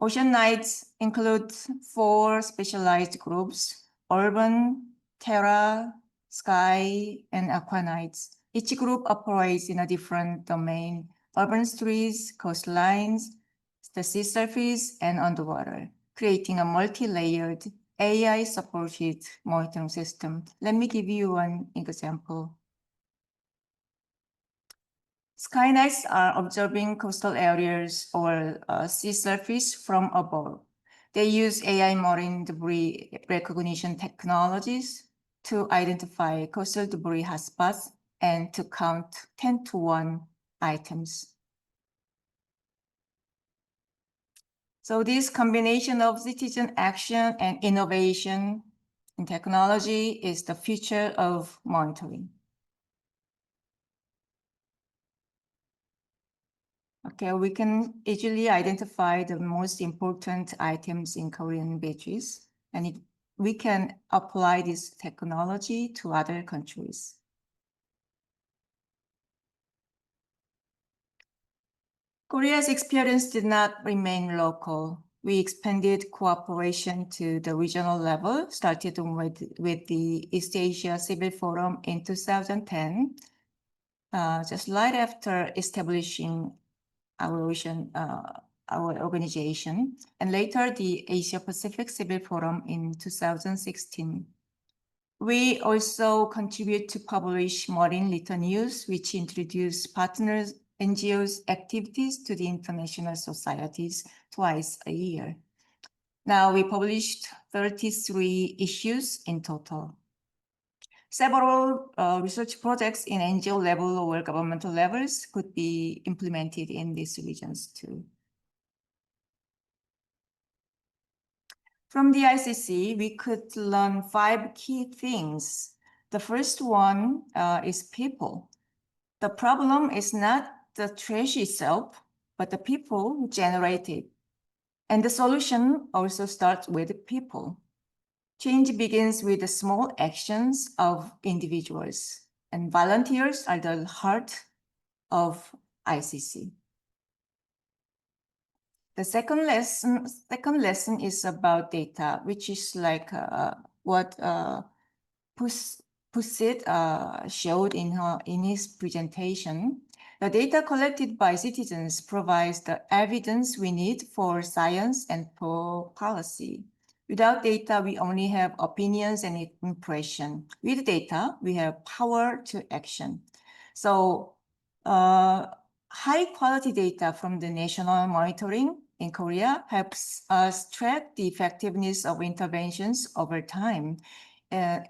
Ocean Nights include 4 specialized groups: urban, terra, sky, and aqua nights. Each group operates in a different domain: urban streets, coastlines, the sea surface, and underwater, creating a multi-layered AI-supported monitoring system. Let me give you one example. Sky Nights are observing coastal areas or sea surface from above. They use AI marine debris recognition technologies to identify coastal debris hotspots and to count 10-to-1 items. So this combination of citizen action and innovation in technology is the future of monitoring. Okay, we can easily identify the most important items in Korean beaches, and we can apply this technology to other countries. Korea's experience did not remain local. We expanded cooperation to the regional level, started with the East Asia Civil Forum in 2010, just right after establishing our organization, and later the Asia Pacific Civil Forum in 2016. We also contribute to publish marine litter news, which introduce partners, NGOs activities to the international societies twice a year. Now we published 33 issues in total. Several research projects in NGO level or governmental levels could be implemented in these regions too. From the ICC, we could learn 5 key things. The first one is people. The problem is not the trash itself, but the people who generate it. And the solution also starts with people. Change begins with the small actions of individuals, and volunteers are the heart of ICC. The second lesson is about data, which is like what Pusit showed in his presentation. The data collected by citizens provides the evidence we need for science and for policy. Without data, we only have opinions and impression. With data, we have power to action. So high quality data from the national monitoring in Korea helps us track the effectiveness of interventions over time.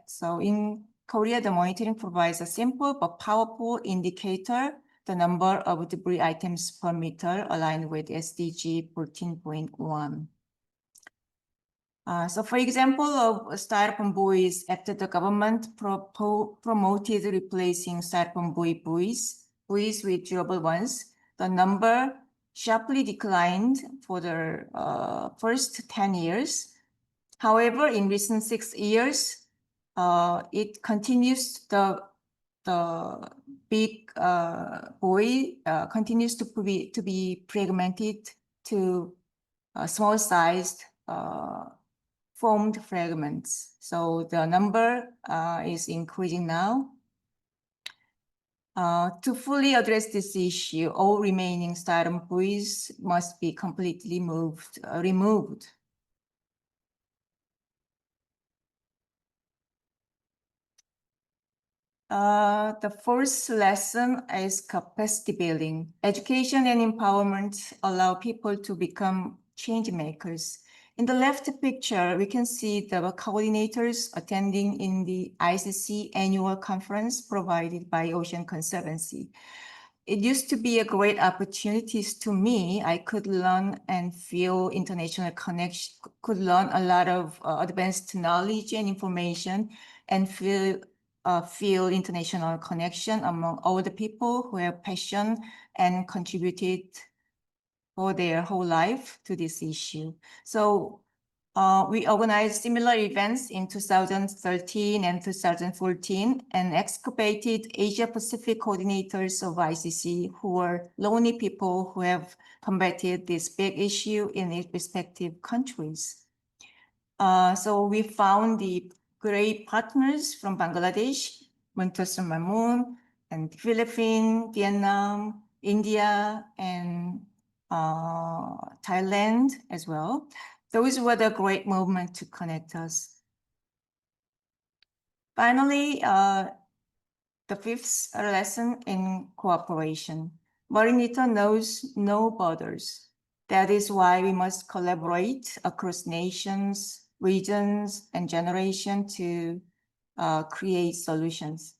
So in Korea, the monitoring provides a simple but powerful indicator, the number of debris items per meter aligned with SDG 14.1. So for example of styrofoam buoys, after the government promoted replacing styrofoam buoys with durable ones, the number sharply declined for the first 10 years. However, in recent 6 years, it continues, the big buoy continues to be fragmented to small-sized formed fragments. So the number is increasing now. To fully address this issue, all remaining styrofoam buoys must be completely removed. The first lesson is capacity building. Education and empowerment allow people to become change makers. In the left picture, we can see the coordinators attending in the ICC annual conference provided by Ocean Conservancy. It used to be a great opportunity to me. I could learn and feel international connection, could learn a lot of advanced knowledge and information, and feel international connection among all the people who have passion and contributed for their whole life to this issue. So we organized similar events in 2013 and 2014 and excavated Asia-Pacific coordinators of ICC who were lonely people who have combated this big issue in their respective countries. So we found the great partners from Bangladesh, Muntasir Mamun, and Philippines, Vietnam, India, and Thailand as well. Those were the great movement to connect us. Finally, the fifth lesson in cooperation. Marine litter knows no borders. That is why we must collaborate across nations, regions, and generations to create solutions.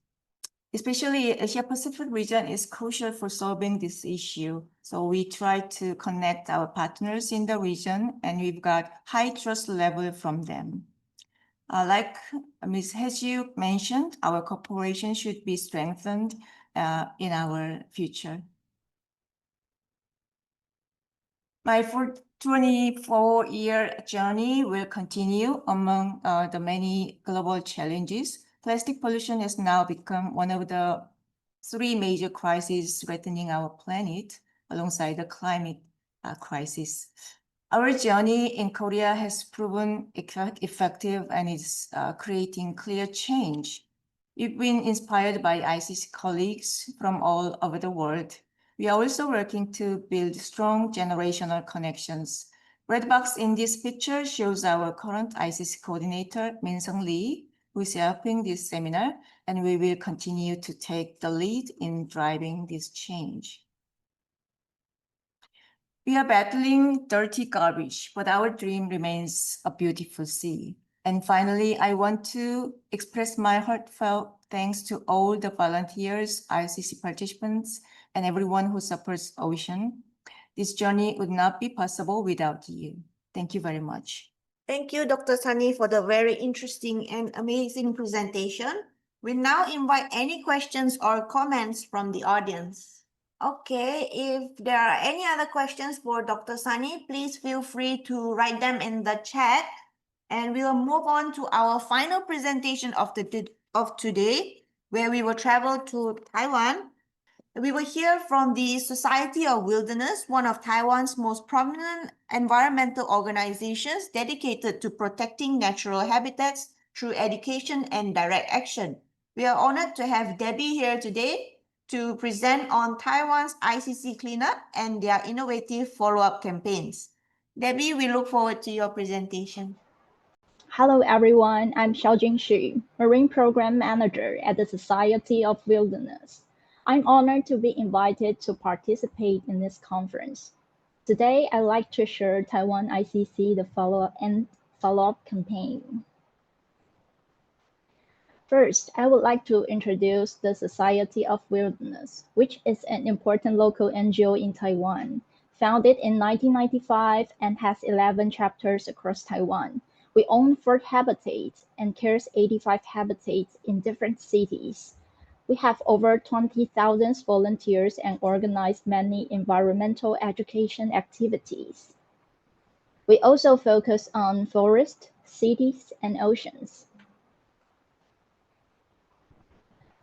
Especially Asia-Pacific region is crucial for solving this issue. So we try to connect our partners in the region, and we've got high trust level from them. Like Ms. Hezyu mentioned, our cooperation should be strengthened in our future. My 24-year journey will continue among the many global challenges. Plastic pollution has now become one of the 3 major crises threatening our planet alongside the climate crisis. Our journey in Korea has proven effective and is creating clear change. We've been inspired by ICC colleagues from all over the world. We are also working to build strong generational connections. Red box in this picture shows our current ICC coordinator, Min-Sung Lee, who is helping this seminar, and we will continue to take the lead in driving this change. We are battling dirty garbage, but our dream remains a beautiful sea. And finally, I want to express my heartfelt thanks to all the volunteers, ICC participants, and everyone who supports Ocean. This journey would not be possible without you. Thank you very much. Thank you, Dr. Sunny, for the very interesting and amazing presentation. We now invite any questions or comments from the audience. Okay, if there are any other questions for Dr. Sunny, please feel free to write them in the chat. And we will move on to our final presentation of today, where we will travel to Taiwan. We will hear from the Society of Wilderness, one of Taiwan's most prominent environmental organizations dedicated to protecting natural habitats through education and direct action. We are honored to have Debbie here today to present on Taiwan's ICC cleanup and their innovative follow-up campaigns. Debbie, we look forward to your presentation. Hello everyone, I'm Xiaojing Xu, Marine Program Manager at the Society of Wilderness. I'm honored to be invited to participate in this conference. Today, I'd like to share Taiwan ICC the follow-up campaign. First, I would like to introduce the Society of Wilderness, which is an important local NGO in Taiwan. Founded in 1995 and has 11 chapters across Taiwan. We own 4 habitats and cares 85 habitats in different cities. We have over 20,000 volunteers and organize many environmental education activities. We also focus on forests, cities, and oceans.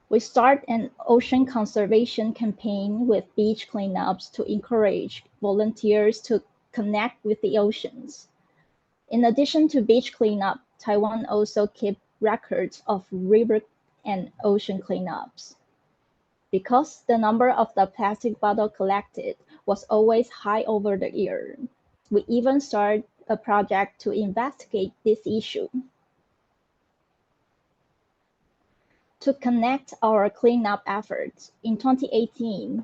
We start an ocean conservation campaign with beach cleanups to encourage volunteers to connect with the oceans. In addition to beach cleanup, Taiwan also keeps records of river and ocean cleanups. Because the number of the plastic bottle collected was always high over the year, we even started a project to investigate this issue. To connect our cleanup efforts, in 2018,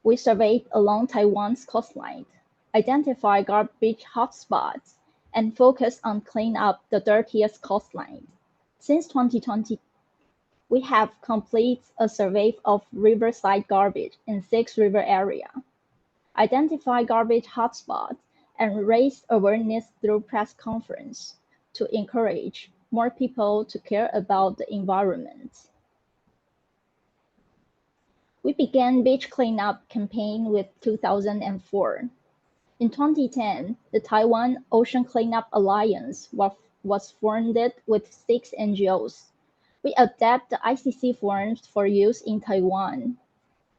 we surveyed along Taiwan's coastline, identified garbage hotspots, and focused on cleaning up the dirtiest coastline. Since 2020, we have completed a survey of riverside garbage in 6 river areas, identified garbage hotspots, and raised awareness through press conference to encourage more people to care about the environment. We began beach cleanup campaign with 2004. In 2010, the Taiwan Ocean Cleanup Alliance was formed with 6 NGOs. We adapt the ICC forms for use in Taiwan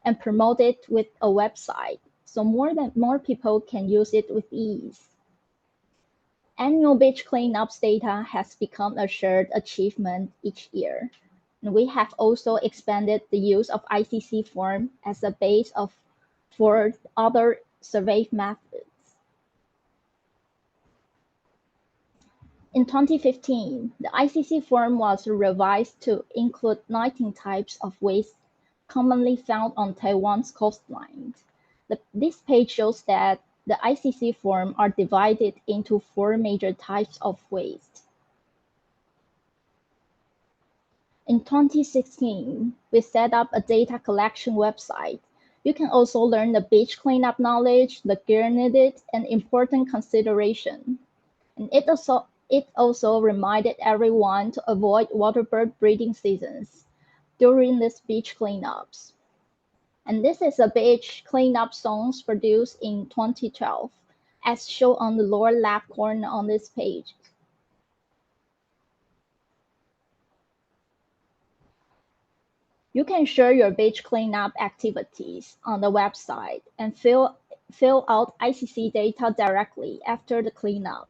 and promote it with a website so more people can use it with ease. Annual beach cleanups data has become a shared achievement each year. And we have also expanded the use of ICC form as a base for other survey methods. In 2015, the ICC form was revised to include 19 types of waste commonly found on Taiwan's coastline. This page shows that the ICC form are divided into 4 major types of waste. In 2016, we set up a data collection website. You can also learn the beach cleanup knowledge, the gear needed, and important consideration. And it also reminded everyone to avoid waterbird breeding seasons during these beach cleanups. And this is a beach cleanup songs produced in 2012, as shown on the lower left corner on this page. You can share your beach cleanup activities on the website and fill out ICC data directly after the cleanup.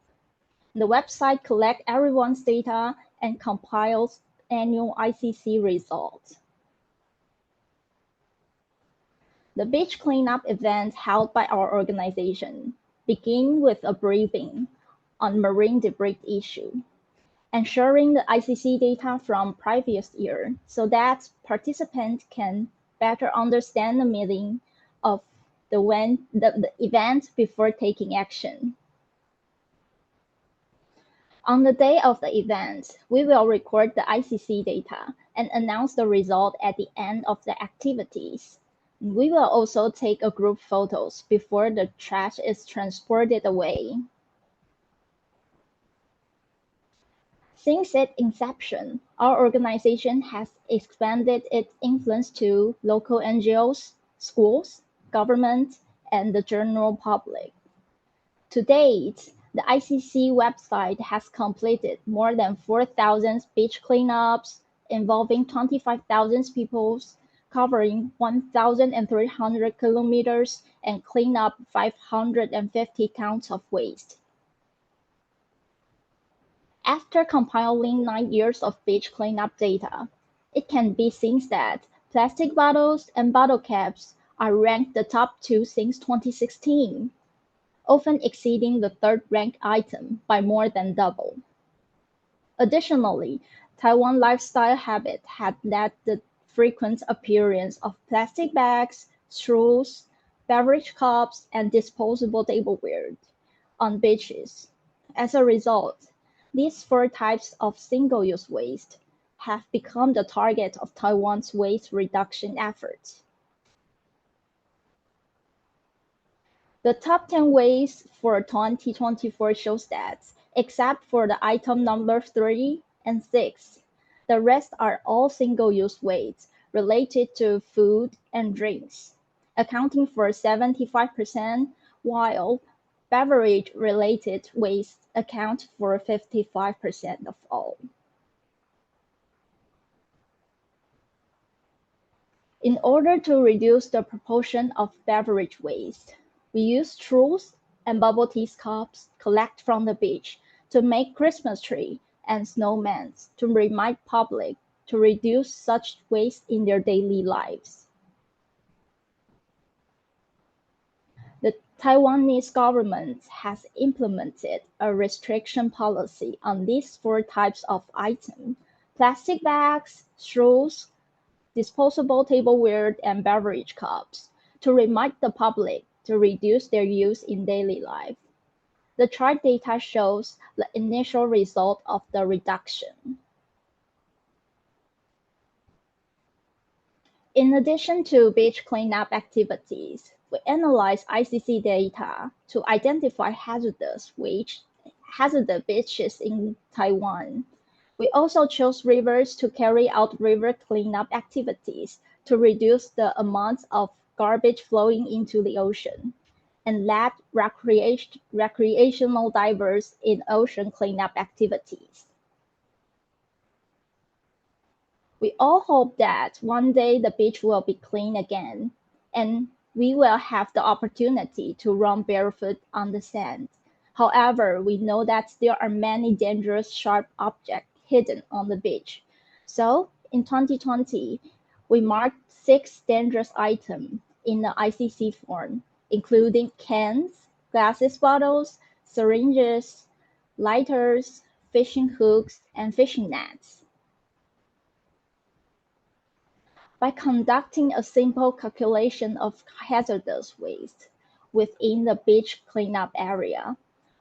The website collects everyone's data and compiles annual ICC results. The beach cleanup events held by our organization begin with a briefing on marine debris issue and sharing the ICC data from previous year so that participants can better understand the meaning of the event before taking action. On the day of the event, we will record the ICC data and announce the result at the end of the activities. We will also take a group photos before the trash is transported away. Since its inception, our organization has expanded its influence to local NGOs, schools, government, and the general public. To date, the ICC website has completed more than 4,000 beach cleanups involving 25,000 people, covering 1,300 kilometers and clean up 550 tons of waste. After compiling 9 years of beach cleanup data, it can be seen that plastic bottles and bottle caps are ranked the top 2 since 2016, often exceeding the 3rd ranked item by more than double. Additionally, Taiwan lifestyle habit had led the frequent appearance of plastic bags, straws, beverage cups, and disposable tableware on beaches. As a result, these four types of single-use waste have become the target of Taiwan's waste reduction efforts. The top 10 waste for 2024 shows that, except for the item number 3 and 6, the rest are all single-use waste related to food and drinks, accounting for 75%, while beverage-related waste account for 55% of all. In order to reduce the proportion of beverage waste, we use straws and bubble tea cups collected from the beach to make Christmas tree and snowmen to remind public to reduce such waste in their daily lives. The Taiwanese government has implemented a restriction policy on these four types of items: plastic bags, straws, disposable tableware, and beverage cups, to remind the public to reduce their use in daily life. The chart data shows the initial result of the reduction. In addition to beach cleanup activities, we analyze ICC data to identify hazardous beaches in Taiwan. We also chose rivers to carry out river cleanup activities to reduce the amount of garbage flowing into the ocean, and led recreational divers in ocean cleanup activities. We all hope that one day the beach will be clean again, and we will have the opportunity to run barefoot on the sand. However, we know that there are many dangerous sharp objects hidden on the beach. So, in 2020, we marked 6 dangerous items in the ICC form, including cans, glasses bottles, syringes, lighters, fishing hooks, and fishing nets. By conducting a simple calculation of hazardous waste within the beach cleanup area,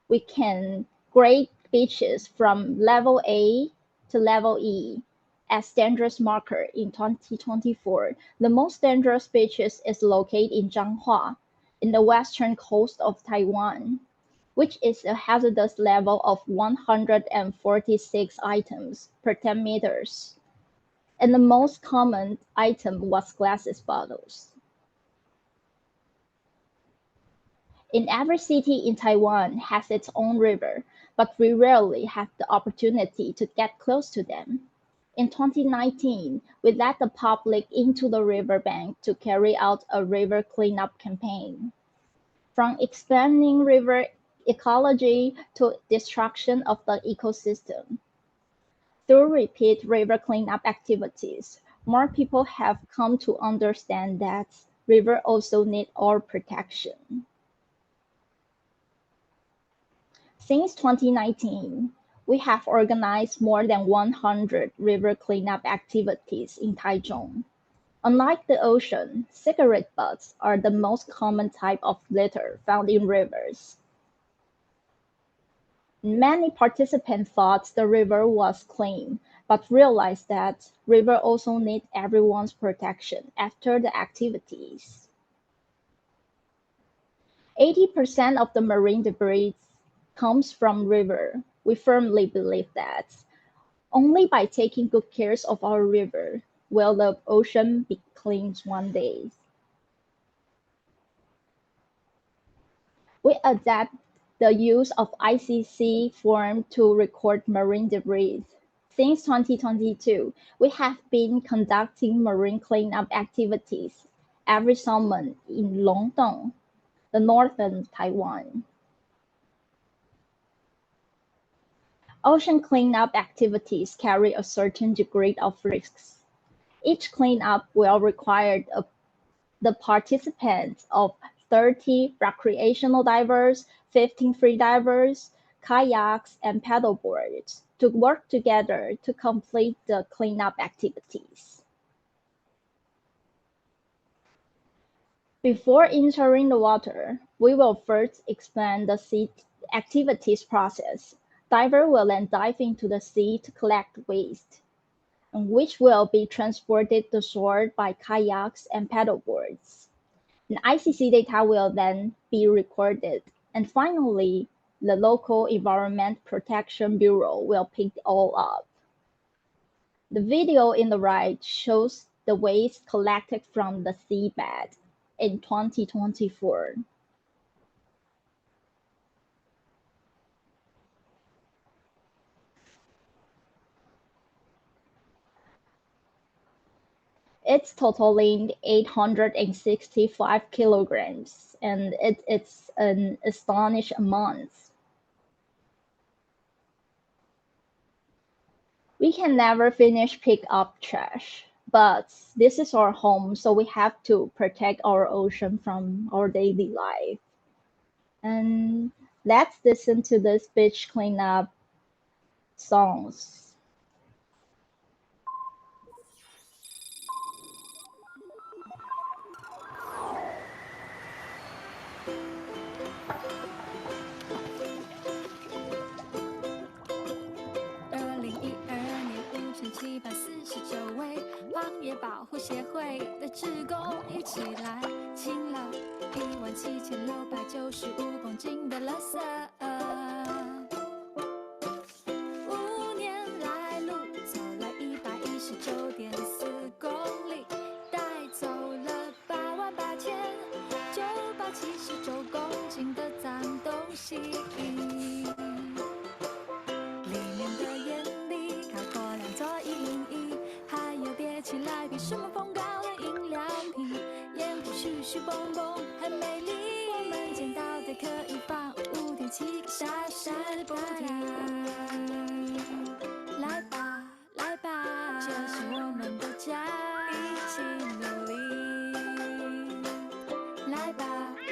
we can grade beaches from level A to level E as dangerous marker in 2024. The most dangerous beaches is located in Changhua, in the western coast of Taiwan, which is a hazardous level of 146 items per 10 meters. And the most common item was glasses bottles. In every city in Taiwan has its own river, but we rarely have the opportunity to get close to them. In 2019, we let the public into the riverbank to carry out a river cleanup campaign. From expanding river ecology to destruction of the ecosystem. Through repeat river cleanup activities, more people have come to understand that rivers also need our protection. Since 2019, we have organized more than 100 river cleanup activities in Taichung. Unlike the ocean, cigarette butts are the most common type of litter found in rivers. Many participants thought the river was clean, but realized that river also need everyone's protection after the activities. 80% of the marine debris comes from river. We firmly believe that only by taking good care of our river will the ocean be clean one day. We adapt the use of ICC form to record marine debris. Since 2022, we have been conducting marine cleanup activities every summer in Longdong, the northern Taiwan. Ocean cleanup activities carry a certain degree of risks. Each cleanup will require the participants of 30 recreational divers, 15 free divers, kayaks, and paddleboards. to work together to complete the cleanup activities. Before entering the water, we will first explain the sea activities process. Diver will then dive into the sea to collect waste, which will be transported to shore by kayaks and paddleboards. And ICC data will then be recorded. And finally, the local Environment Protection Bureau will pick it all up. The video in the right shows the waste collected from the seabed in 2024. It's totaling 865 kilograms, and it's an astonishing amount. We can never finish pick up trash, but this is our home, so we have to protect our ocean from our daily life. And let's listen to this beach cleanup songs.2012年5749位荒野保护协会的志工一起来清了17695公斤的垃圾。5年来路走了119.4公里，带走了88979公斤的脏东西。里面的眼里开过2座101，还有叠起来比什么风高的饮料瓶，烟雾絮絮蹦蹦很美丽。我们捡到的可以放5.7个小时不停。来吧，来吧，这是我们的家，一起努力。来吧，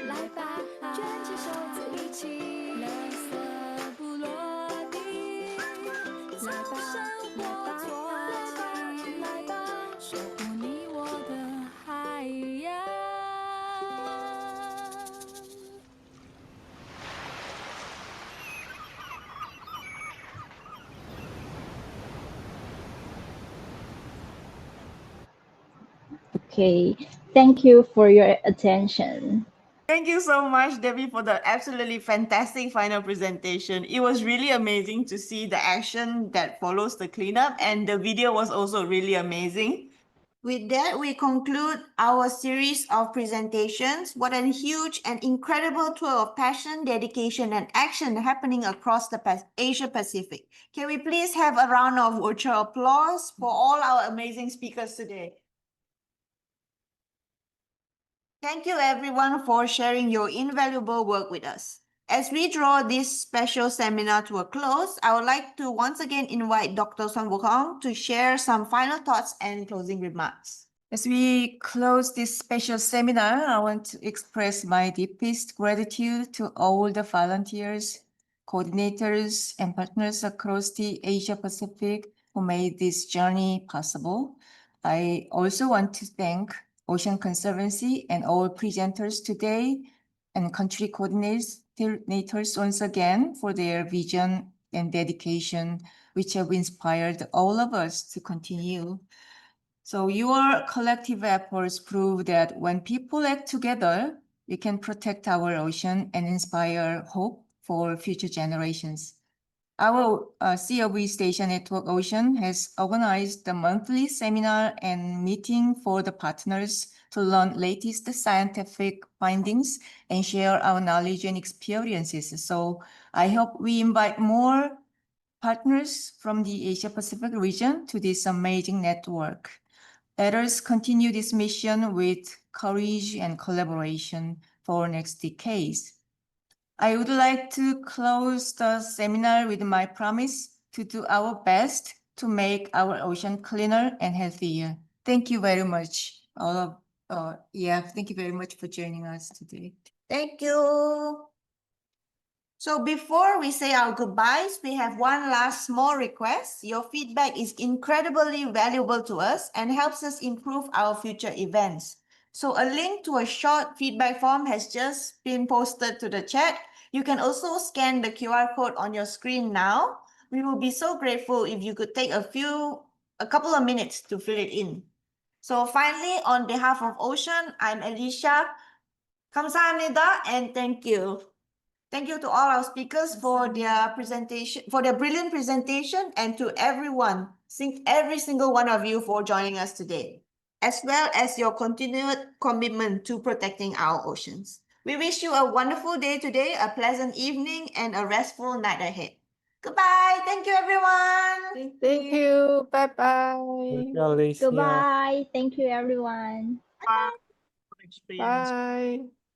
来吧，卷起袖子一起，垃圾不落地。来吧，来吧，来吧，守护你我的海洋。Okay, thank you for your attention. Thank you so much, Debbie, for the absolutely fantastic final presentation. It was really amazing to see the action that follows the cleanup, and the video was also really amazing. With that, we conclude our series of presentations. What a huge and incredible tour of passion, dedication, and action happening across the Asia Pacific. Can we please have a round of virtual applause for all our amazing speakers today? Thank you everyone for sharing your invaluable work with us. As we draw this special seminar to a close, I would like to once again invite Dr. Son Wukong to share some final thoughts and closing remarks. As we close this special seminar, I want to express my deepest gratitude to all the volunteers, coordinators, and partners across the Asia Pacific who made this journey possible. I also want to thank Ocean Conservancy and all presenters today and country coordinators once again for their vision and dedication, which have inspired all of us to continue. So your collective efforts prove that when people act together, we can protect our ocean and inspire hope for future generations. Our COV Station Network Ocean has organized the monthly seminar and meeting for the partners to learn latest scientific findings and share our knowledge and experiences. So I hope we invite more partners from the Asia Pacific region to this amazing network. Let us continue this mission with courage and collaboration for next decades. I would like to close the seminar with my promise to do our best to make our ocean cleaner and healthier. Thank you very much. Thank you very much for joining us today. Thank you. So before we say our goodbyes, we have one last small request. Your feedback is incredibly valuable to us and helps us improve our future events. So a link to a short feedback form has just been posted to the chat. You can also scan the QR code on your screen now. We will be so grateful if you could take a couple of minutes to fill it in. So finally, on behalf of Ocean, I'm Alicia. 감사합니다 and thank you. Thank you to all our speakers for their presentation, for their brilliant presentation, and to everyone, every single one of you for joining us today, as well as your continued commitment to protecting our oceans. We wish you a wonderful day today, a pleasant evening, and a restful night ahead. Goodbye. Thank you, everyone. Thank you. Bye-bye. Goodbye. Thank you, everyone. Bye.